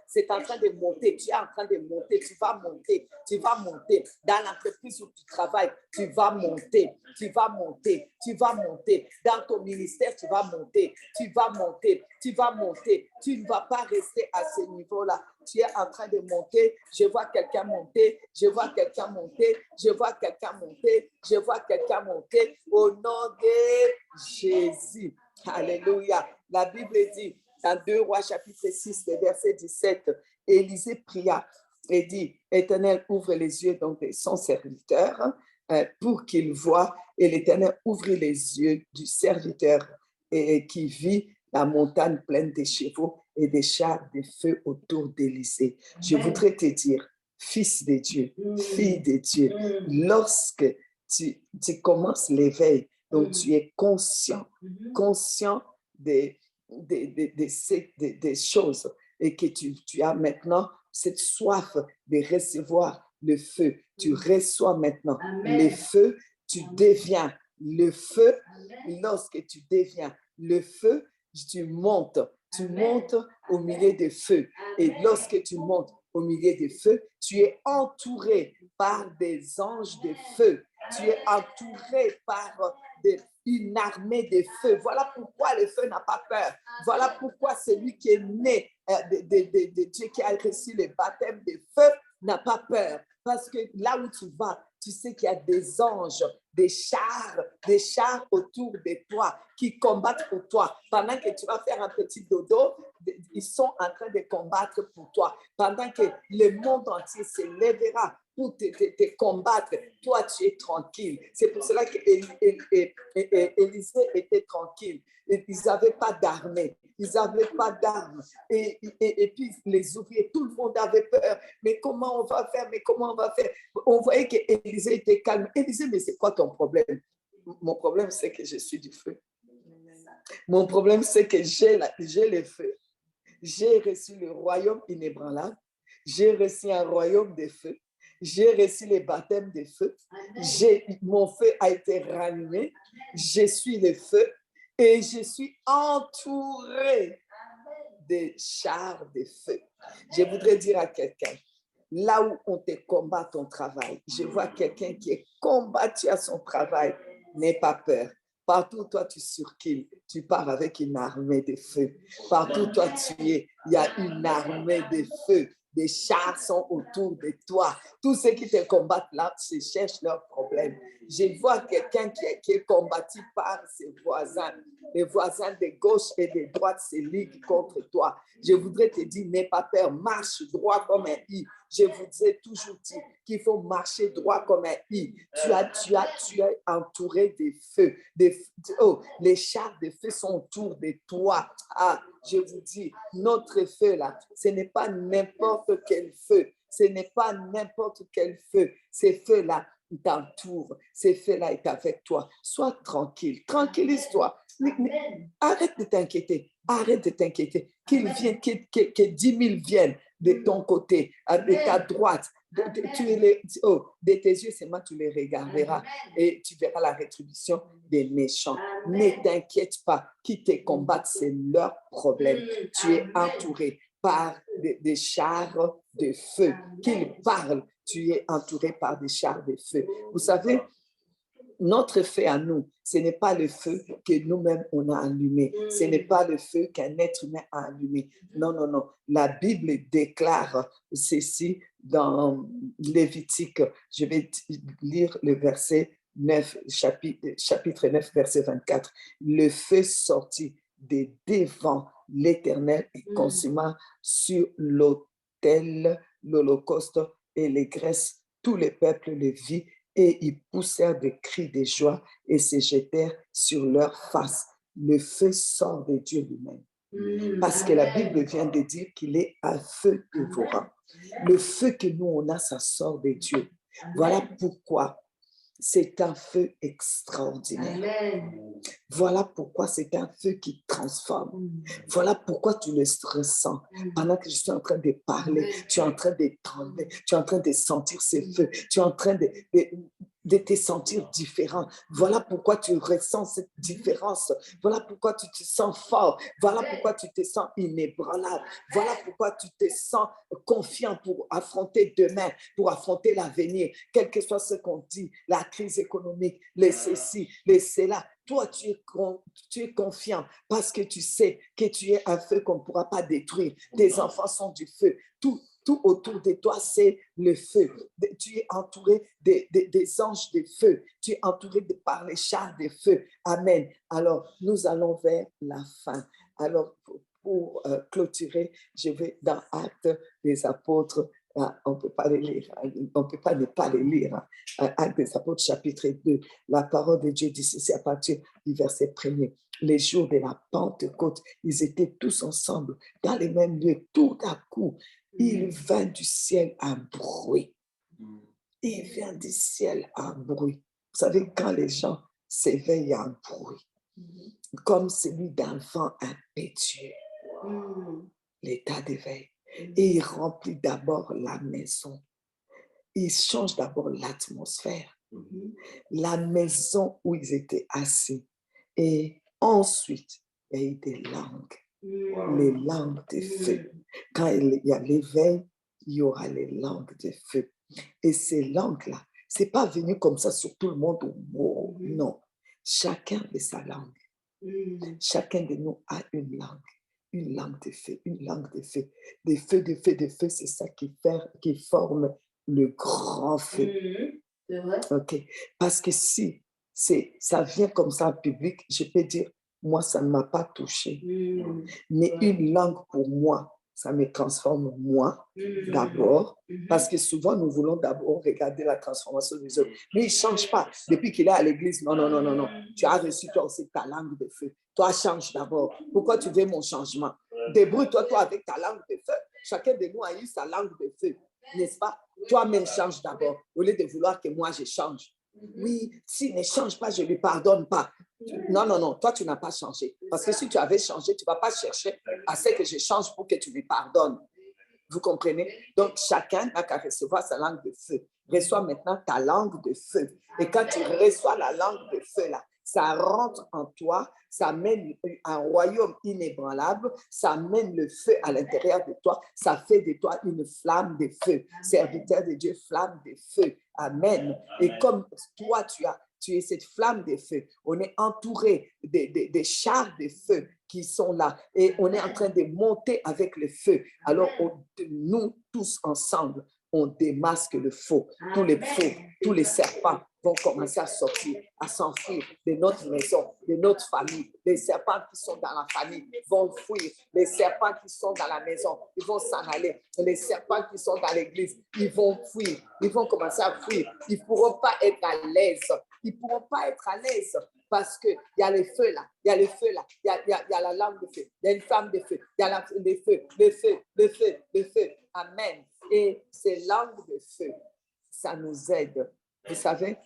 Speaker 2: C'est en train de monter. Tu es en train de monter. Tu vas monter. Tu vas monter. Dans l'entreprise où tu travailles, tu vas monter. Tu vas monter. Tu vas monter. Dans ton ministère, tu vas monter. Tu vas monter. Tu vas monter. Tu ne vas pas rester à ce niveau-là. Tu es en train de monter. Je vois quelqu'un monter. Je vois quelqu'un monter. Je vois quelqu'un monter. Je vois quelqu'un monter. Au nom de Jésus. Alléluia. La Bible dit, dans 2 Rois, chapitre 6, verset 17, Élisée pria et dit, Éternel, ouvre les yeux donc de son serviteur pour qu'il voie. Et l'Éternel ouvrit les yeux du serviteur qui vit la montagne pleine de chevaux et des chars de feu autour d'Élysée. Je voudrais te dire, fils de Dieu, fille de Dieu, lorsque tu commences l'éveil, donc tu es conscient des choses et que tu as maintenant cette soif de recevoir le feu. Tu reçois maintenant le feu, tu deviens le feu. Lorsque tu deviens le feu, tu montes au milieu des feux. Et lorsque tu montes au milieu des feux, tu es entouré par des anges de feu. Tu es entouré par une armée de feu. Voilà pourquoi le feu n'a pas peur. Voilà pourquoi celui qui est né de Dieu, qui a reçu le baptême de feu, n'a pas peur. Parce que là où tu vas, tu sais qu'il y a des anges, des chars autour de toi qui combattent pour toi. Pendant que tu vas faire un petit dodo, ils sont en train de combattre pour toi. Pendant que le monde entier se lèvera pour te combattre, toi tu es tranquille. C'est pour cela qu'Élisée était tranquille. Ils n'avaient pas d'armée. Ils n'avaient pas d'armes. Et puis les ouvriers, tout le monde avait peur. Mais comment on va faire? On voyait qu'Élisée était calme. Élisée, mais c'est quoi ton problème? Mon problème, c'est que je suis du feu. Mon problème, c'est que j'ai le feu. J'ai reçu le royaume inébranlable. J'ai reçu un royaume de feu. J'ai reçu les baptêmes de feu. Mon feu a été rallumé. Je suis le feu. Et je suis entouré de chars de feu. Je voudrais dire à quelqu'un, là où on te combat ton travail, je vois quelqu'un qui est combattu à son travail, n'aie pas peur. Partout où toi tu circules, tu pars avec une armée de feu. Partout où toi tu es, il y a une armée de feu. Des chars sont autour de toi. Tous ceux qui te combattent là se cherchent leurs problèmes. Je vois quelqu'un qui est combattu par ses voisins. Les voisins de gauche et de droite se liguent contre toi. Je voudrais te dire, n'aie pas peur, marche droit comme un i. Je vous ai toujours dit qu'il faut marcher droit comme un i. Tu es entouré de feux. Les chars de feu sont autour de toi. Ah, je vous dis, notre feu là, ce n'est pas n'importe quel feu. Ce n'est pas n'importe quel feu. Ces feux-là t'entourent. Ces feux-là est avec toi. Sois tranquille. Tranquillise-toi. Arrête de t'inquiéter. Arrête de t'inquiéter. Que 10 000 viennent de ton côté, de ta droite. De tes yeux seulement tu les regarderas et tu verras la rétribution des méchants. Ne t'inquiète pas. Qui te combattent, c'est leur problème. Tu es entouré par des chars de feu. Qu'ils parlent, tu es entouré par des chars de feu. Vous savez, notre feu à nous, ce n'est pas le feu que nous-mêmes on a allumé. Ce n'est pas le feu qu'un être humain a allumé. Non, non, non. La Bible déclare ceci dans Lévitique. Je vais lire le verset 9, chapitre 9, verset 24. Le feu sortit de devant l'Éternel et consuma sur l'autel, l'holocauste et les graisses. Tous les peuples le virent et ils poussèrent des cris de joie et se jetèrent sur leur face. Le feu sort de Dieu lui-même. Parce que la Bible vient de dire qu'il est un feu dévorant. Le feu que nous on a, ça sort de Dieu. Voilà pourquoi c'est un feu extraordinaire. Amen. Voilà pourquoi c'est un feu qui transforme. Voilà pourquoi tu le ressens. Pendant que je suis en train de parler, tu es en train de trembler, tu es en train de sentir ces feux, tu es en train de te sentir différent. Voilà pourquoi tu ressens cette différence. Voilà pourquoi tu te sens fort. Voilà pourquoi tu te sens inébranlable. Voilà pourquoi tu te sens confiant pour affronter demain, pour affronter l'avenir, quel que soit ce qu'on dit, la crise économique, les ceci, les cela. Toi, tu es confiant parce que tu sais que tu es un feu qu'on ne pourra pas détruire. Tes enfants sont du feu. Tout autour de toi, c'est le feu. Tu es entouré des anges de feu. Tu es entouré par les chars de feu. Amen. Alors, nous allons vers la fin. Alors, pour clôturer, je vais dans Actes des Apôtres. On ne peut pas les lire, on ne peut pas ne pas les lire. Actes des Apôtres, chapitre 2. La parole de Dieu dit ceci à partir du verset 1er. Les jours de la Pentecôte, ils étaient tous ensemble dans les mêmes lieux. Tout à coup, il vint du ciel un bruit. Il vient du ciel un bruit. Vous savez, quand les gens s'éveillent, il y a un bruit. Comme celui d'un vent impétueux. L'état d'éveil. Et il remplit d'abord la maison. Il change d'abord l'atmosphère. La maison où ils étaient assis. Et ensuite, il y a eu des langues. Les langues de feu. Quand il y a l'éveil, il y aura les langues de feu. Et ces langues-là, ce n'est pas venu comme ça sur tout le monde. Oh, non. Chacun a sa langue. Chacun de nous a une langue de feu, une langue de feu. Des feux, des feux, des feux, c'est ça qui forme le grand feu. C'est vrai? OK. Parce que si ça vient comme ça en public, je peux dire, moi, ça ne m'a pas touché. Mais une langue pour moi, ça me transforme moi d'abord. Parce que souvent, nous voulons d'abord regarder la transformation des autres. Mais il ne change pas. Depuis qu'il est à l'église, non, non, non, non, non. Tu as reçu toi aussi ta langue de feu. Toi, change d'abord. Pourquoi tu veux mon changement? Débrouille-toi, toi, avec ta langue de feu. Chacun de nous a eu sa langue de feu. N'est-ce pas? Toi-même, change d'abord. Au lieu de vouloir que moi, je change. Oui, s'il ne change pas, je ne lui pardonne pas. Non, non, non, toi, tu n'as pas changé. Parce que si tu avais changé, tu ne vas pas chercher à ce que je change pour que tu lui pardonnes. Vous comprenez? Donc, chacun n'a qu'à recevoir sa langue de feu. Reçois maintenant ta langue de feu. Et quand tu reçois la langue de feu, là, ça rentre en toi, ça mène un royaume inébranlable, ça mène le feu à l'intérieur de toi, ça fait de toi une flamme de feu. Serviteur de Dieu, flamme de feu. Amen. Et comme toi, Tu es cette flamme de feu. On est entouré des chars de feu qui sont là et on est en train de monter avec le feu. Alors, nous tous ensemble, on démasque le faux. Tous les faux, tous les serpents vont commencer à sortir, à s'enfuir de notre maison, de notre famille. Les serpents qui sont dans la famille vont fuir. Les serpents qui sont dans la maison, ils vont s'en aller. Les serpents qui sont dans l'église, ils vont fuir. Ils vont commencer à fuir. Ils ne pourront pas être à l'aise. Ils ne pourront pas être à l'aise parce qu'il y a le feu là. Il y a le feu là. Il y a la lampe de feu. Il y a une flamme de feu. Il y a le feu, le feu, le feu, le feu. Amen. Et ces langues de feu, ça nous aide. Vous savez,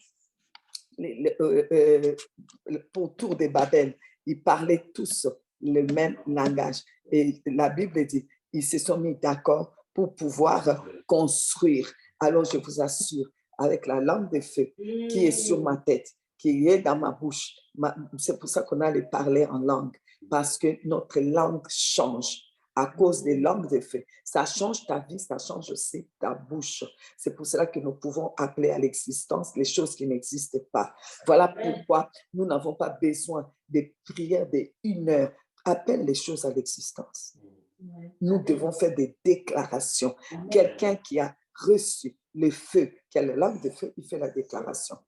Speaker 2: autour de Babel, ils parlaient tous le même langage. Et la Bible dit, ils se sont mis d'accord pour pouvoir construire. Alors, je vous assure, avec la langue de feu qui est sur ma tête, qui est dans ma bouche, c'est pour ça qu'on a les parler en langue, parce que notre langue change. À cause des langues de feu. Ça change ta vie, ça change aussi ta bouche. C'est pour cela que nous pouvons appeler à l'existence les choses qui n'existent pas. Voilà pourquoi nous n'avons pas besoin de prières d'1 heure. Appelle les choses à l'existence. Nous devons faire des déclarations. Quelqu'un qui a reçu le feu, qui a la langue de feu, il fait la déclaration.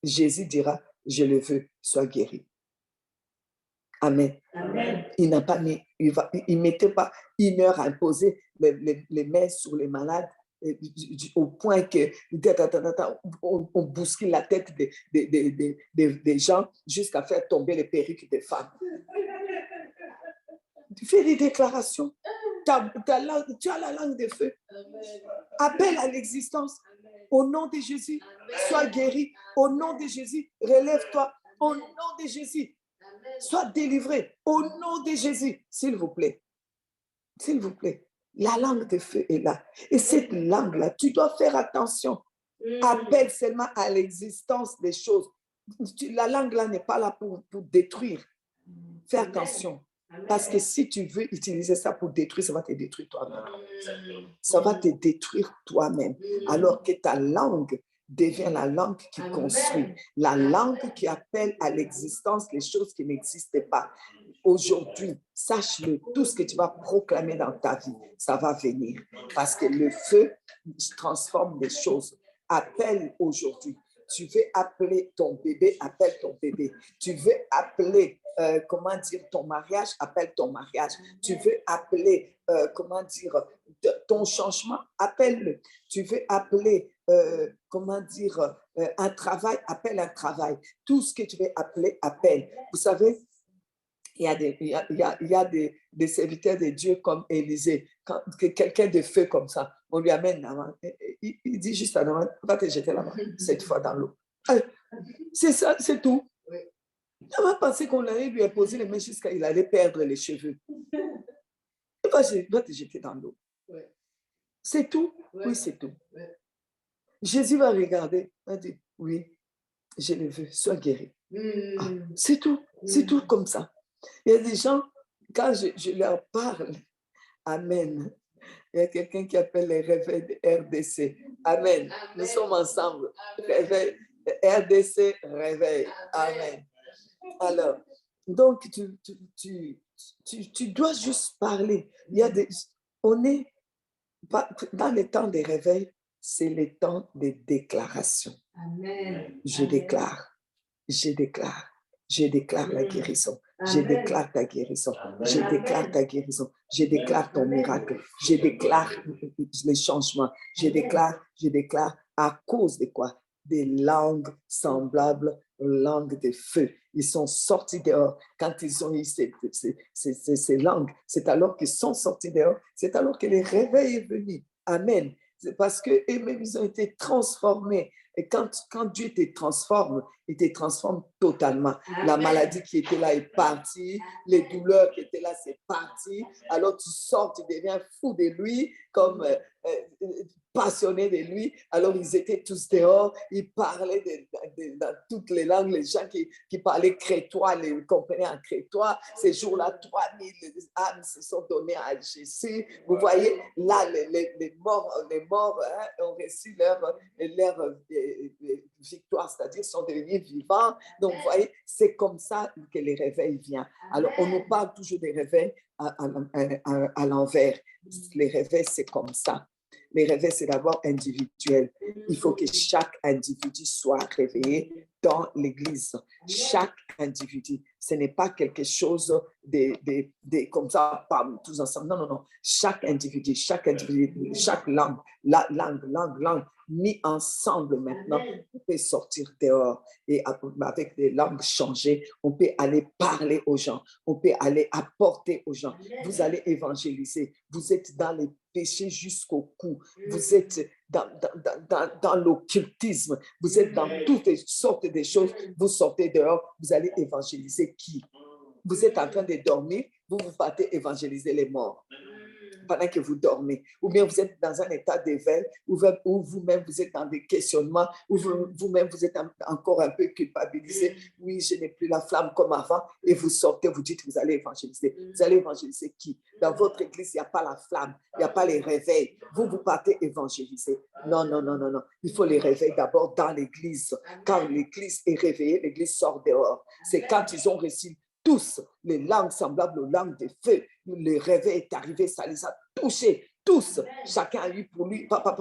Speaker 2: Jésus dira, je le veux, sois guéri. Amen. Amen. Il n'a pas mis, il mettait pas 1 heure à imposer les mains sur les malades au point que on bouscule la tête des gens jusqu'à faire tomber les perruques des femmes. Tu fais des déclarations. Tu as la langue de feu. Appelle à l'existence. Au nom de Jésus, sois guéri. Au nom de Jésus, relève-toi. Au nom de Jésus. Sois délivré au nom de Jésus, s'il vous plaît. S'il vous plaît. La langue de feu est là. Et cette langue-là, tu dois faire attention. Appelle seulement à l'existence des choses. La langue-là n'est pas là pour détruire. Fais attention. Parce que si tu veux utiliser ça pour détruire, ça va te détruire toi-même. Ça va te détruire toi-même. Alors que ta langue devient la langue qui construit, la langue qui appelle à l'existence les choses qui n'existent pas. Aujourd'hui, sache-le, tout ce que tu vas proclamer dans ta vie, ça va venir. Parce que le feu transforme les choses. Appelle aujourd'hui. Tu veux appeler ton bébé, appelle ton bébé. Tu veux appeler, ton mariage, appelle ton mariage. Tu veux appeler, ton changement, appelle-le. Tu veux appeler, un travail, appelle un travail. Tout ce que tu veux appeler, appelle. Vous savez, il y a des serviteurs de Dieu comme Élisée, quelqu'un de feu comme ça, on lui amène là-bas. Il dit juste à l'avant, va te jeter là-bas, cette fois dans l'eau. C'est ça, c'est tout. On va penser qu'on allait lui imposer les mains jusqu'à il allait perdre les cheveux. Va te jeter dans l'eau. C'est tout? Oui, c'est tout. Jésus va regarder, va dire, oui, je le veux, sois guéri. C'est tout, c'est tout comme ça. Il y a des gens, quand je leur parle, amen. Il y a quelqu'un qui appelle les réveils de RDC. Amen. Nous sommes ensemble. Réveil, RDC, réveil. Amen. Alors, donc, tu dois juste parler. On est dans les temps des réveils, c'est le temps des déclarations. Amen. Je déclare la guérison. Je déclare ta guérison. Je déclare ta guérison. Je déclare ton miracle. Je déclare les changements. Je déclare à cause de quoi? Des langues semblables aux langues de feu. Ils sont sortis dehors. Quand ils ont eu ces langues, c'est alors qu'ils sont sortis dehors. C'est alors que le réveil est venu. Amen. C'est parce qu'eux-mêmes, ils ont été transformés. Et quand Dieu te transforme, il te transforme totalement. La maladie qui était là est partie, les douleurs qui étaient là, c'est parti. Alors tu sors, tu deviens fou de lui, comme passionné de lui. Alors ils étaient tous dehors, ils parlaient dans toutes les langues. Les gens qui parlaient crétois, les comprenaient en crétois. Ces jours-là, 3000 âmes se sont données à Jésus. Vous voyez, là, les morts ont reçu leur victoire, c'est-à-dire sont devenus vivants. Donc, vous voyez, c'est comme ça que les réveils viennent. Alors, on nous parle toujours des réveils à l'envers. Les réveils, c'est comme ça. Les réveils, c'est d'abord individuel. Il faut que chaque individu soit réveillé dans l'Église. Chaque individu. Ce n'est pas quelque chose de comme ça, bam, tous ensemble. Non, non, non. Chaque individu, chaque langue, langue, mis ensemble maintenant, on peut sortir dehors et avec des langues changées, on peut aller parler aux gens, on peut aller apporter aux gens. Vous allez évangéliser. Vous êtes dans les péchés jusqu'au cou. Vous êtes dans l'occultisme. Vous êtes dans toutes sortes de choses. Vous sortez dehors, vous allez évangéliser qui? Vous êtes en train de dormir, vous partez évangéliser les morts pendant que vous dormez. Ou bien vous êtes dans un état d'éveil, ou vous-même vous êtes dans des questionnements, ou vous-même vous êtes encore un peu culpabilisé. Oui, je n'ai plus la flamme comme avant. Et vous sortez, vous dites, vous allez évangéliser. Vous allez évangéliser qui? Dans votre église, il n'y a pas la flamme, il n'y a pas les réveils. Vous partez évangéliser. Non, non, non, non, non. Il faut les réveils d'abord dans l'église. Quand l'église est réveillée, l'église sort dehors. C'est quand ils ont reçu tous les langues semblables aux langues des feux. Le réveil est arrivé, ça les a touchés. Tous, chacun a eu pour lui, papa,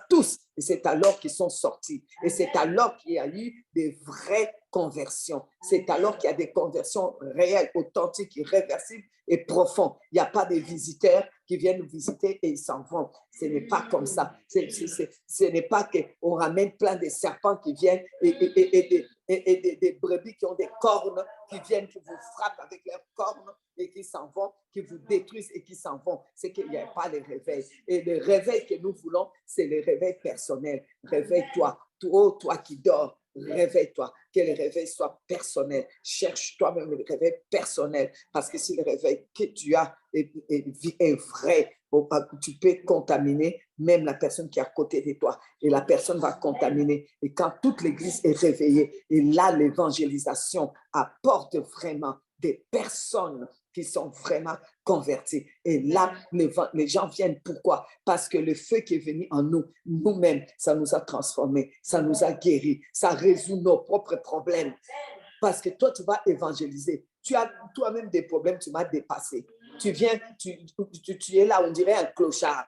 Speaker 2: tous. Et c'est alors qu'ils sont sortis. Et c'est alors qu'il y a eu des vraies conversions. C'est alors qu'il y a des conversions réelles, authentiques, irréversibles et profondes. Il n'y a pas de visiteurs qui viennent nous visiter et ils s'en vont. Ce n'est pas comme ça. Ce n'est pas qu'on ramène plein de serpents qui viennent et des brebis qui ont des cornes qui viennent, qui vous frappent avec leurs cornes et qui s'en vont, qui vous détruisent et qui s'en vont. C'est qu'il n'y a pas les réveils. Et le réveil que nous voulons, c'est le réveil personnel. Réveille-toi, toi qui dors. Réveille-toi, que le réveil soit personnel. Cherche toi-même le réveil personnel, parce que si le réveil que tu as est vrai, tu peux contaminer même la personne qui est à côté de toi. Et la personne va contaminer. Et quand toute l'Église est réveillée, et là, l'évangélisation apporte vraiment des personnes qui sont vraiment convertis. Et là, les gens viennent. Pourquoi? Parce que le feu qui est venu en nous, nous-mêmes, ça nous a transformés, ça nous a guéris, ça résout nos propres problèmes. Parce que toi, tu vas évangéliser. Tu as toi-même des problèmes, tu m'as dépassé. Tu viens, tu es là, on dirait un clochard.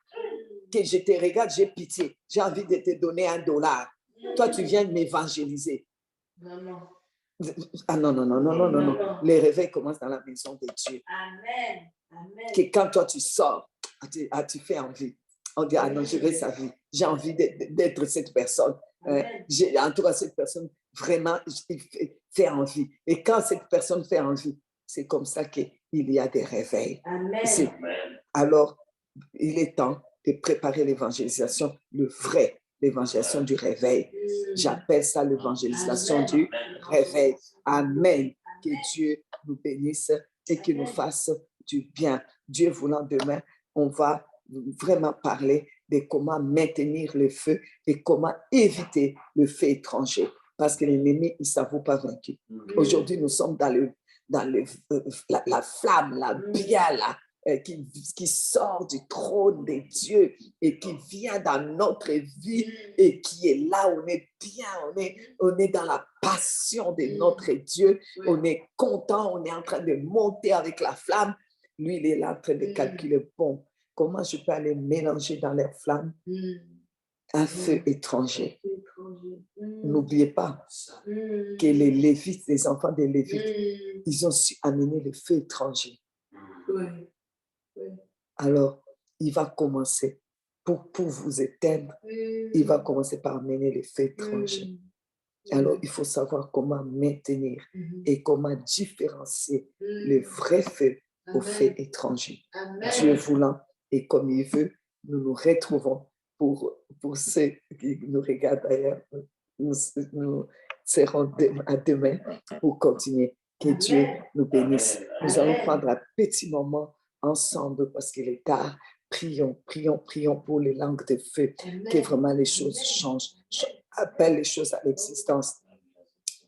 Speaker 2: Que je te regarde, j'ai pitié. J'ai envie de te donner $1. Toi, tu viens m'évangéliser. Non. Ah non, non, non, non, non, non, non. Les réveils commencent dans la maison de Dieu. Amen. Amen. Que quand toi tu sors, tu fais envie. On dit, ah non, je veux sa vie. J'ai envie d'être cette personne. En tout cas, cette personne, vraiment, fait envie. Et quand cette personne fait envie, c'est comme ça qu'il y a des réveils. Amen. Alors, il est temps de préparer l'évangélisation, l'évangélisation du réveil. J'appelle ça l'évangélisation du réveil. Amen. Que Dieu nous bénisse et qu'il nous fasse du bien. Dieu voulant, demain, on va vraiment parler de comment maintenir le feu et comment éviter le feu étranger. Parce que l'ennemi, il ne s'avoue pas vaincu. Aujourd'hui, nous sommes dans la flamme, la bière, là. Qui sort du trône de Dieu et qui vient dans notre vie et qui est là, on est bien, on est dans la passion de notre Dieu, on est content, on est en train de monter avec la flamme. Lui, il est là en train de calculer, bon, comment je peux aller mélanger dans leur flamme un feu étranger. N'oubliez pas que les Lévites, les enfants des Lévites, ils ont su amener le feu étranger. Alors, il va commencer, pour vous éteindre, il va commencer par amener les feux étrangers. Alors, il faut savoir comment maintenir et comment différencier le vrai feu au feu étranger. Dieu voulant et comme il veut, nous nous retrouvons pour ceux qui nous regardent d'ailleurs. serons à demain pour continuer. Que Dieu nous bénisse. Nous allons prendre un petit moment ensemble parce qu'il est tard. Prions, prions, prions pour les langues de feu, que vraiment les choses changent. Appelle les choses à l'existence.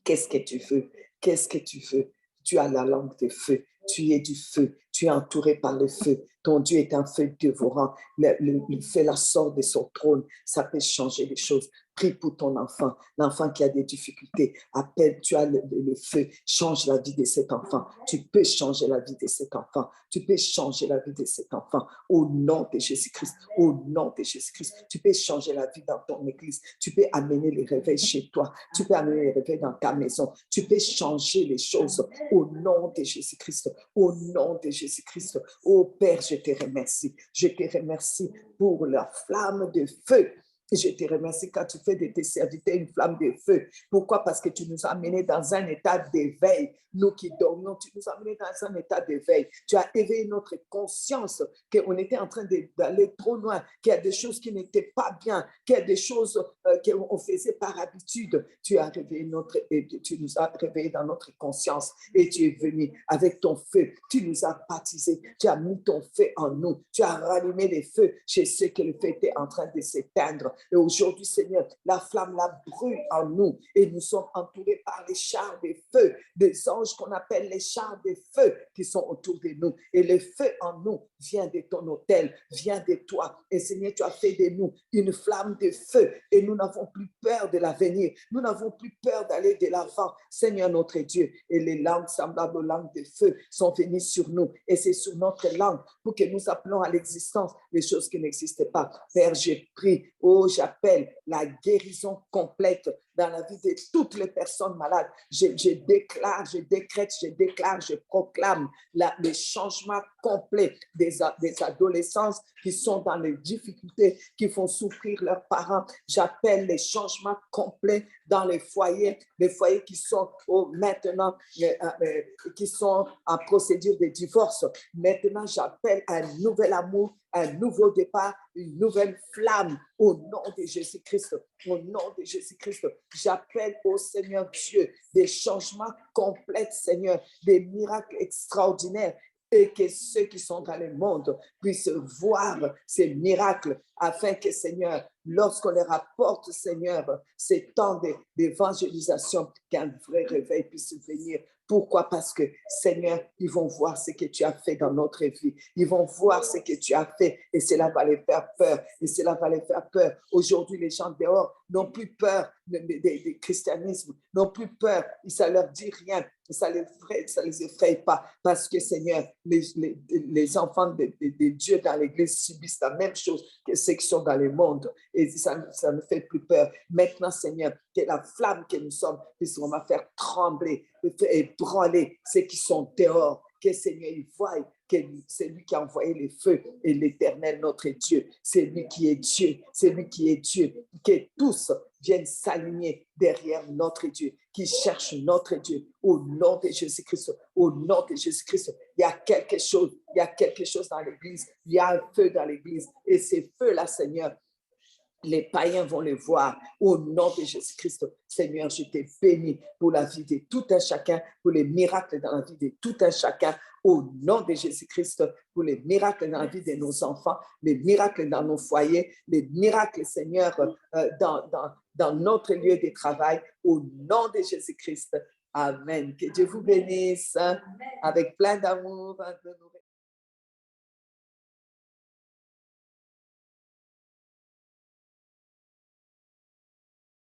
Speaker 2: Qu'est-ce que tu veux? Qu'est-ce que tu veux? Tu as la langue de feu. Tu es du feu. Tu es entouré par le feu. Ton Dieu est un feu dévorant. Il fait la sorte de son trône. Ça peut changer les choses. Prie pour ton enfant, l'enfant qui a des difficultés. Appelle, tu as le feu. Change la vie de cet enfant. Tu peux changer la vie de cet enfant. Tu peux changer la vie de cet enfant. Au nom de Jésus-Christ. Au nom de Jésus-Christ. Tu peux changer la vie dans ton église. Tu peux amener les réveils chez toi. Tu peux amener les réveils dans ta maison. Tu peux changer les choses. Au nom de Jésus-Christ. Au nom de Jésus-Christ. Oh Père, je te remercie. Je te remercie pour la flamme de feu. Je te remercie quand tu fais de tes serviteurs une flamme de feu. Pourquoi? Parce que tu nous as amenés dans un état d'éveil. Nous qui dormons, tu nous as amenés dans un état d'éveil. Tu as éveillé notre conscience qu'on était en train d'aller trop loin, qu'il y a des choses qui n'étaient pas bien, qu'il y a des choses qu'on faisait par habitude. Tu nous as réveillés dans notre conscience et tu es venu avec ton feu. Tu nous as baptisés. Tu as mis ton feu en nous. Tu as rallumé les feux chez ceux que le feu était en train de s'éteindre. Et aujourd'hui, Seigneur, la flamme la brûle en nous et nous sommes entourés par les chars de feu, des anges qu'on appelle les chars de feu qui sont autour de nous. Et le feu en nous vient de ton autel, vient de toi. Et Seigneur, tu as fait de nous une flamme de feu et nous n'avons plus peur de l'avenir. Nous n'avons plus peur d'aller de l'avant, Seigneur notre Dieu. Et les langues semblables aux langues de feu sont venues sur nous. Et c'est sur notre langue pour que nous appelons à l'existence les choses qui n'existaient pas. Père, j'ai pris, oh, j'appelle la guérison complète dans la vie de toutes les personnes malades. Je déclare, je décrète, je déclare, je proclame le changement complet des adolescents qui sont dans les difficultés, qui font souffrir leurs parents. J'appelle les changements complets dans les foyers qui sont maintenant, qui sont en procédure de divorce. Maintenant, j'appelle un nouvel amour, un nouveau départ, une nouvelle flamme au nom de Jésus-Christ. Au nom de Jésus-Christ, j'appelle au Seigneur Dieu des changements complets, Seigneur, des miracles extraordinaires et que ceux qui sont dans le monde puissent voir ces miracles afin que, Seigneur, lorsqu'on les rapporte, Seigneur, ces temps d'évangélisation, qu'un vrai réveil puisse venir. Pourquoi? Parce que, Seigneur, ils vont voir ce que tu as fait dans notre vie. Ils vont voir ce que tu as fait et cela va les faire peur. Et cela va les faire peur. Aujourd'hui, les gens dehors n'ont plus peur du christianisme, n'ont plus peur. Ça ne leur dit rien. Ça les effraie pas. Parce que, Seigneur, les enfants de Dieu dans l'Église subissent la même chose que ceux qui sont dans le monde. Et ça ne fait plus peur. Maintenant, Seigneur, que la flamme que nous sommes puisse vraiment faire trembler et branler ceux qui sont dehors. Que, Seigneur, ils voient que c'est lui qui a envoyé les feux et l'Éternel, notre Dieu. C'est lui qui est Dieu. C'est lui qui est Dieu. Que tous viennent s'aligner derrière notre Dieu, qui cherche notre Dieu. Au nom de Jésus-Christ, au nom de Jésus-Christ, il y a quelque chose dans l'Église. Il y a un feu dans l'Église. Et ces feux-là, Seigneur, les païens vont les voir au nom de Jésus-Christ. Seigneur, je t'ai béni pour la vie de tout un chacun, pour les miracles dans la vie de tout un chacun, au nom de Jésus-Christ, pour les miracles dans la vie de nos enfants, les miracles dans nos foyers, les miracles, Seigneur, dans notre lieu de travail, au nom de Jésus-Christ. Amen. Que Dieu vous bénisse avec plein d'amour.